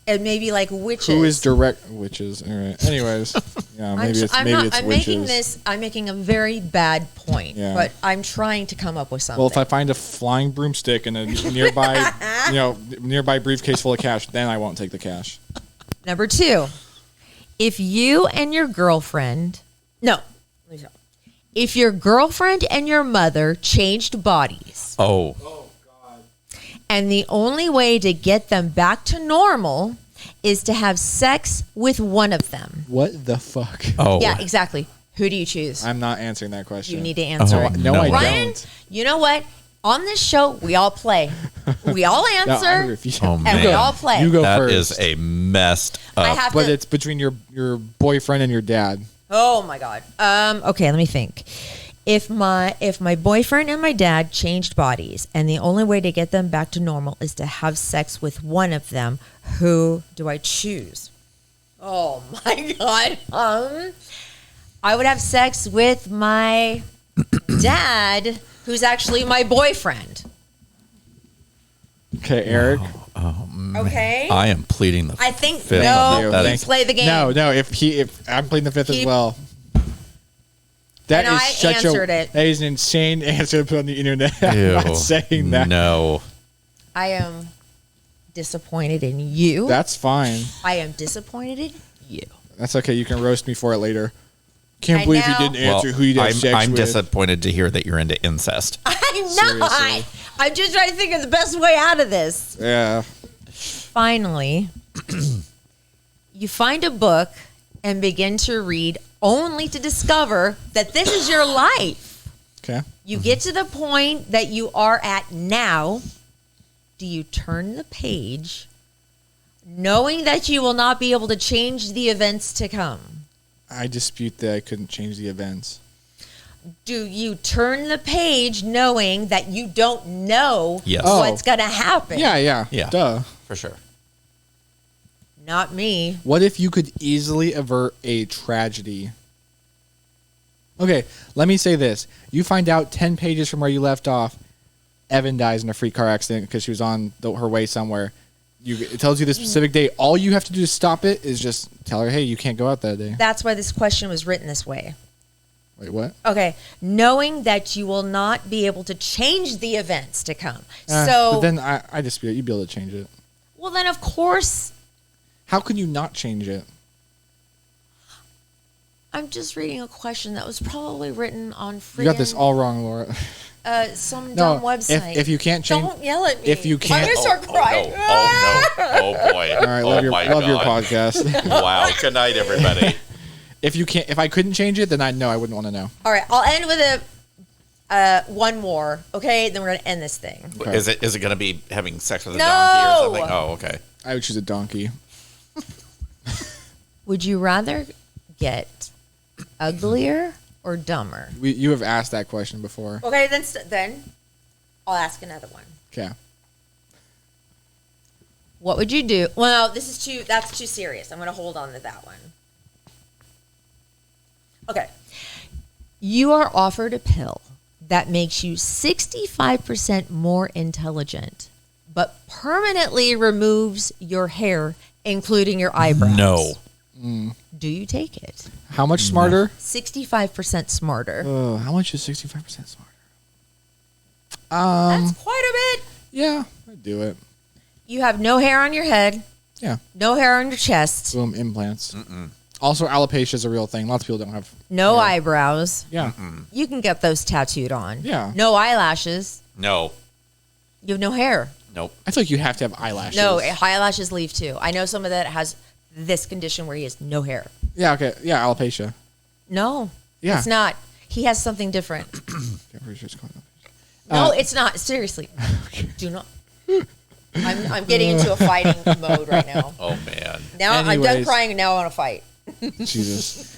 Speaker 2: and maybe like witches.
Speaker 4: Who is direct witches? All right. Anyways, yeah, maybe it's
Speaker 2: I'm
Speaker 4: witches.
Speaker 2: making this. I'm making a very bad point,
Speaker 4: Yeah.
Speaker 2: but I'm trying to come up with something.
Speaker 4: Well, if I find a flying broomstick in a nearby, nearby briefcase full of cash, then I won't take the cash.
Speaker 2: Number 2, if you and your girlfriend, if your girlfriend and your mother changed bodies,
Speaker 3: Oh,
Speaker 2: and the only way to get them back to normal is to have sex with one of them.
Speaker 4: What the fuck?
Speaker 3: oh.
Speaker 2: Yeah, exactly. Who do you choose?
Speaker 4: I'm not answering that question.
Speaker 2: You need to answer
Speaker 3: Oh,
Speaker 2: it.
Speaker 4: No,
Speaker 3: No
Speaker 4: I
Speaker 3: way.
Speaker 2: Ryan,
Speaker 4: don't.
Speaker 2: you know what? On this show, we all play. We all
Speaker 4: No, I
Speaker 2: answer,
Speaker 4: refuse.
Speaker 3: Oh,
Speaker 2: and
Speaker 3: man.
Speaker 2: we all play.
Speaker 4: You go
Speaker 3: That
Speaker 4: first.
Speaker 3: is a messed
Speaker 2: I
Speaker 3: up.
Speaker 2: have
Speaker 4: But
Speaker 2: to.
Speaker 4: it's between your boyfriend and your dad.
Speaker 2: Oh my god. Okay, let me think. If my boyfriend and my dad changed bodies, and the only way to get them back to normal is to have sex with one of them, who do I choose? Oh my god. I would have sex with my dad, who's actually my boyfriend.
Speaker 4: Okay, Eric.
Speaker 2: Okay.
Speaker 3: I am pleading the
Speaker 2: I think
Speaker 3: fifth
Speaker 2: no.
Speaker 3: on that. That
Speaker 2: You
Speaker 3: is-
Speaker 2: play the game.
Speaker 4: No. If I'm playing the fifth as
Speaker 2: Keep-
Speaker 4: well. That
Speaker 2: And
Speaker 4: is
Speaker 2: I
Speaker 4: such
Speaker 2: answered it.
Speaker 4: That is an insane answer to put on the internet. I'm
Speaker 3: Ew.
Speaker 4: not saying that.
Speaker 3: No.
Speaker 2: I am disappointed in you.
Speaker 4: That's fine.
Speaker 2: I am disappointed in you.
Speaker 4: That's okay. You can roast me for it later. Can't
Speaker 2: And
Speaker 4: believe
Speaker 2: now-
Speaker 4: you didn't answer
Speaker 3: Well,
Speaker 4: who you'd have sex
Speaker 3: I'm
Speaker 4: with.
Speaker 3: disappointed to hear that you're into incest.
Speaker 2: I'm not.
Speaker 4: Seriously.
Speaker 2: I'm just trying to think of the best way out of this.
Speaker 4: Yeah.
Speaker 2: Finally, you find a book and begin to read only to discover that this is your life.
Speaker 4: Okay.
Speaker 2: You get to the point that you are at now. Do you turn the page knowing that you will not be able to change the events to come?
Speaker 4: I dispute that I couldn't change the events.
Speaker 2: Do you turn the page knowing that you don't know
Speaker 3: Yes.
Speaker 2: what's going to happen?
Speaker 4: Yeah.
Speaker 3: Yeah.
Speaker 4: Duh.
Speaker 3: For sure.
Speaker 2: Not me.
Speaker 4: What if you could easily avert a tragedy? Okay, let me say this. You find out 10 pages from where you left off, Evan dies in a freak car accident because she was on her way somewhere. It tells you the specific date. All you have to do to stop it is just tell her, hey, you can't go out that day.
Speaker 2: That's why this question was written this way.
Speaker 4: Wait, what?
Speaker 2: Okay, knowing that you will not be able to change the events to come.
Speaker 4: But then I dispute it. You'd be able to change it.
Speaker 2: Well, then of course,
Speaker 4: How can you not change it?
Speaker 2: I'm just reading a question that was probably written on
Speaker 4: You got this all wrong, Laura.
Speaker 2: some
Speaker 4: No,
Speaker 2: dumb website.
Speaker 4: if you can't change...
Speaker 2: Don't yell at me.
Speaker 4: if you
Speaker 2: I'm
Speaker 4: can't-
Speaker 2: gonna start crying.
Speaker 3: Oh, no. Oh, boy.
Speaker 4: All right, love your podcast.
Speaker 3: Wow. Good night, everybody.
Speaker 4: If I couldn't change it, then I wouldn't want to know.
Speaker 2: All right, I'll end with one more. Okay, then we're gonna end this thing.
Speaker 4: Okay.
Speaker 3: Is it going to be having sex with a
Speaker 2: No!
Speaker 3: donkey or something? Oh, okay.
Speaker 4: I would choose a donkey.
Speaker 2: Would you rather get uglier or dumber?
Speaker 4: You have asked that question before.
Speaker 2: Okay, then I'll ask another one.
Speaker 4: Okay.
Speaker 2: What would you do? Well, that's too serious. I'm going to hold on to that one. Okay. You are offered a pill that makes you 65% more intelligent, but permanently removes your hair, including your eyebrows.
Speaker 3: No.
Speaker 2: Do you take it?
Speaker 4: How much smarter?
Speaker 2: 65% smarter.
Speaker 4: How much is 65% smarter?
Speaker 2: That's quite a bit.
Speaker 4: Yeah, I'd do it.
Speaker 2: You have no hair on your head,
Speaker 4: Yeah.
Speaker 2: no hair on your chest,
Speaker 4: Boom, implants. Also, alopecia is a real thing. Lots of people don't have.
Speaker 2: no eyebrows.
Speaker 4: Yeah.
Speaker 2: You can get those tattooed on.
Speaker 4: Yeah.
Speaker 2: No eyelashes.
Speaker 3: No.
Speaker 2: You have no hair.
Speaker 3: Nope.
Speaker 4: I feel like you have to have eyelashes.
Speaker 2: No, eyelashes leave too. I know someone that has this condition where he has no hair.
Speaker 4: Yeah, okay. Yeah, alopecia.
Speaker 2: No.
Speaker 4: Yeah.
Speaker 2: It's not. He has something different.
Speaker 4: Yeah, pretty sure it's called alopecia.
Speaker 2: No, it's not. Seriously. Do not. I'm getting into a fighting mode right now.
Speaker 3: Oh, man.
Speaker 2: Now I'm done
Speaker 4: Anyways.
Speaker 2: crying and now I want to fight.
Speaker 4: Jesus.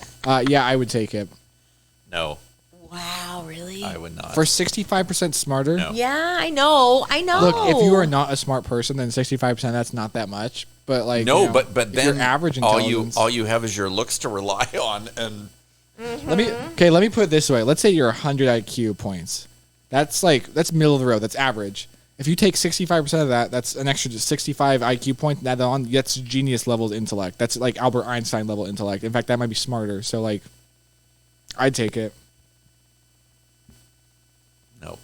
Speaker 4: Yeah, I would take it.
Speaker 3: No,
Speaker 2: Wow, really?
Speaker 3: I would not.
Speaker 4: For 65% smarter?
Speaker 3: No.
Speaker 2: Yeah, I know.
Speaker 4: Look, if you are not a smart person, then 65%, that's not that much. But like,
Speaker 3: No,
Speaker 4: you know,
Speaker 3: but
Speaker 4: if
Speaker 3: then
Speaker 4: your average
Speaker 3: all
Speaker 4: intelligence.
Speaker 3: you have is your looks to rely on, and
Speaker 4: Let me put it this way. Let's say you're 100 IQ points. That's middle of the road. That's average. If you take 65% of that, that's an extra 65 IQ point. That on gets genius level intellect. That's like Albert Einstein level intellect. In fact, that might be smarter. So like, I'd take it.
Speaker 3: no,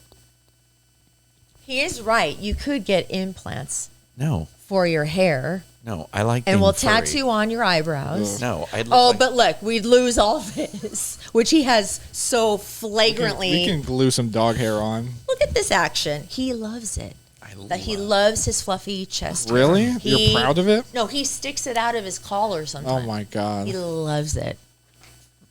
Speaker 2: He is right. You could get implants
Speaker 3: no,
Speaker 2: for your hair
Speaker 3: I like.
Speaker 2: and
Speaker 3: being
Speaker 2: we'll
Speaker 3: furry.
Speaker 2: tattoo on your eyebrows.
Speaker 3: No, I.
Speaker 2: Oh, but look, we'd lose all this, which he has so flagrantly.
Speaker 4: We can glue some dog hair on.
Speaker 2: Look at this action. He loves it. He loves his fluffy chest.
Speaker 4: Really?
Speaker 2: hair.
Speaker 4: You're proud of it?
Speaker 2: No, he sticks it out of his collar sometimes.
Speaker 4: Oh my god.
Speaker 2: He loves it.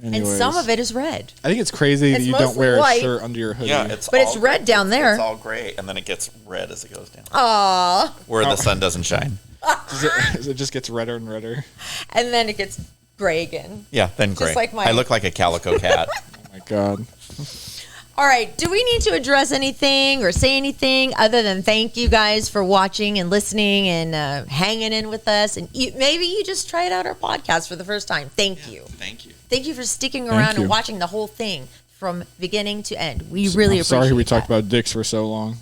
Speaker 4: Anyways.
Speaker 2: And some of it is red.
Speaker 4: I think it's crazy that
Speaker 2: It's
Speaker 4: you don't
Speaker 2: mostly
Speaker 4: wear
Speaker 2: white.
Speaker 4: a shirt under your hoodie.
Speaker 3: Yeah,
Speaker 2: But it's red down there.
Speaker 3: It's all gray, and then it gets red as it goes down,
Speaker 2: Aww.
Speaker 3: where the sun doesn't shine.
Speaker 4: it just gets redder and redder.
Speaker 2: And then it gets gray again.
Speaker 3: Yeah, then gray.
Speaker 2: like my-
Speaker 3: I look like a calico cat.
Speaker 4: Oh my god.
Speaker 2: All right. Do we need to address anything or say anything other than thank you guys for watching and listening and hanging in with us? And maybe you just tried out our podcast for the first time. Thank you.
Speaker 3: Thank you.
Speaker 2: Thank you for sticking
Speaker 4: Thank
Speaker 2: around
Speaker 4: you.
Speaker 2: and watching the whole thing from beginning to end. We really
Speaker 4: I'm
Speaker 2: appreciate
Speaker 4: sorry we
Speaker 2: that.
Speaker 4: talked about dicks for so long.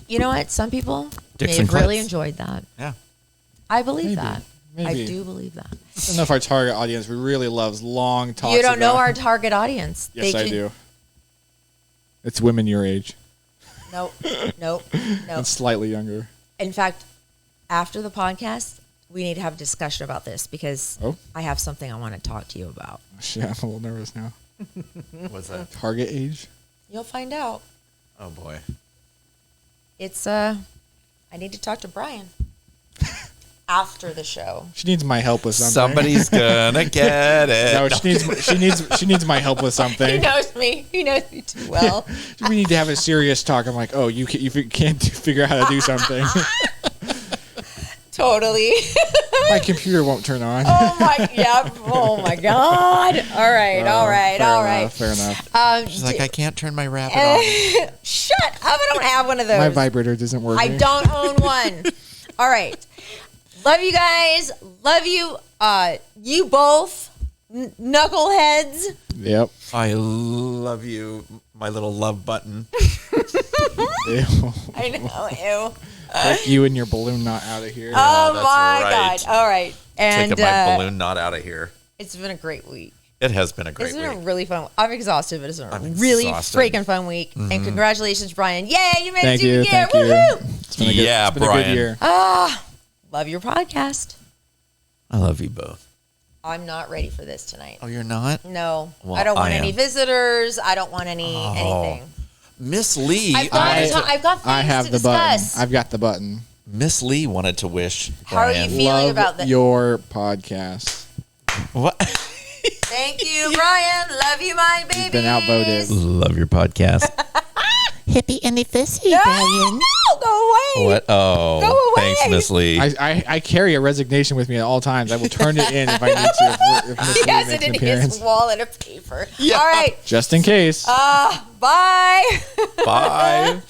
Speaker 2: You know what? Some people
Speaker 3: Dicks
Speaker 2: may
Speaker 3: and
Speaker 2: have really
Speaker 3: clits.
Speaker 2: enjoyed that.
Speaker 3: Yeah.
Speaker 2: I believe
Speaker 4: Maybe.
Speaker 2: that. I
Speaker 4: Maybe.
Speaker 2: do believe that.
Speaker 4: I don't know if our target audience really loves long talks.
Speaker 2: You don't know
Speaker 4: about-
Speaker 2: our target audience.
Speaker 4: Yes,
Speaker 2: They
Speaker 4: I
Speaker 2: could-
Speaker 4: do. It's women your age
Speaker 2: Nope. Nope. Nope.
Speaker 4: and slightly younger.
Speaker 2: In fact, after the podcast, we need to have a discussion about this because
Speaker 4: Oh.
Speaker 2: I have something I want to talk to you about.
Speaker 4: Shit, I'm a little nervous now.
Speaker 3: What's that?
Speaker 4: Target age?
Speaker 2: You'll find out.
Speaker 3: Oh boy.
Speaker 2: It's I need to talk to Bryan after the show.
Speaker 4: She needs my help with something.
Speaker 3: Somebody's gonna get it.
Speaker 4: No, she needs my help with
Speaker 2: He
Speaker 4: something.
Speaker 2: knows me. He knows me too well.
Speaker 4: We need to have a serious talk. I'm like, oh, you can't figure out how to do something.
Speaker 2: Totally.
Speaker 4: My computer won't turn on.
Speaker 2: Oh my. Yep. Oh my God. All right. All right.
Speaker 4: Fair
Speaker 2: All
Speaker 4: enough,
Speaker 2: right.
Speaker 4: Fair enough.
Speaker 3: She's like, I can't turn my rabbit on.
Speaker 2: Shut up! I don't have one of those.
Speaker 4: My vibrator doesn't work.
Speaker 2: I don't own one. All right. Love you guys. Love you. You both. Knuckleheads.
Speaker 4: Yep.
Speaker 3: I love you, my little love button.
Speaker 4: Ew.
Speaker 2: I know. Ew.
Speaker 4: Take you and your balloon knot out of here.
Speaker 2: Oh
Speaker 3: that's
Speaker 2: my
Speaker 3: right.
Speaker 2: God. All right. And
Speaker 3: Taking my balloon knot out of here.
Speaker 2: it's been a great week.
Speaker 3: It has been a great
Speaker 2: It's been
Speaker 3: week.
Speaker 2: a really fun. I'm exhausted, but it's been a
Speaker 3: I'm
Speaker 2: really
Speaker 3: exhausted.
Speaker 2: freaking fun week. And congratulations, Bryan! Yay, you made it
Speaker 4: Thank
Speaker 2: to
Speaker 4: you.
Speaker 2: the year!
Speaker 4: Thank you.
Speaker 2: Woohoo!
Speaker 4: It's been a good,
Speaker 3: Yeah,
Speaker 4: it's been a
Speaker 3: Bryan.
Speaker 4: good year.
Speaker 2: Love your podcast.
Speaker 3: I love you both.
Speaker 2: I'm not ready for this tonight.
Speaker 3: Oh, you're not?
Speaker 2: No,
Speaker 3: Well,
Speaker 2: I don't want
Speaker 3: I
Speaker 2: any
Speaker 3: am.
Speaker 2: visitors. I don't want anything.
Speaker 3: Miss Lee.
Speaker 2: I've got things
Speaker 4: I have
Speaker 2: to
Speaker 4: the button.
Speaker 2: discuss.
Speaker 4: I've got the button.
Speaker 3: Miss Lee wanted to wish
Speaker 2: How are you
Speaker 3: Bryan.
Speaker 2: feeling
Speaker 4: Love
Speaker 2: about that?
Speaker 4: your podcast.
Speaker 3: What?
Speaker 2: Thank you, Bryan. Love you, my baby.
Speaker 4: been outvoted.
Speaker 3: Love your podcast.
Speaker 1: Happy anniversary,
Speaker 2: No,
Speaker 1: Bryan.
Speaker 2: no, go away.
Speaker 3: What? Oh,
Speaker 2: Go away.
Speaker 3: thanks, Miss Lee.
Speaker 4: I carry a resignation with me at all times. I will turn it in if I need to. If Miss
Speaker 2: He
Speaker 4: Lee
Speaker 2: has
Speaker 4: makes
Speaker 2: it
Speaker 4: an
Speaker 2: in
Speaker 4: appearance.
Speaker 2: his wallet of paper.
Speaker 3: Yeah.
Speaker 2: All right.
Speaker 4: Just in case.
Speaker 2: Bye.
Speaker 3: Bye.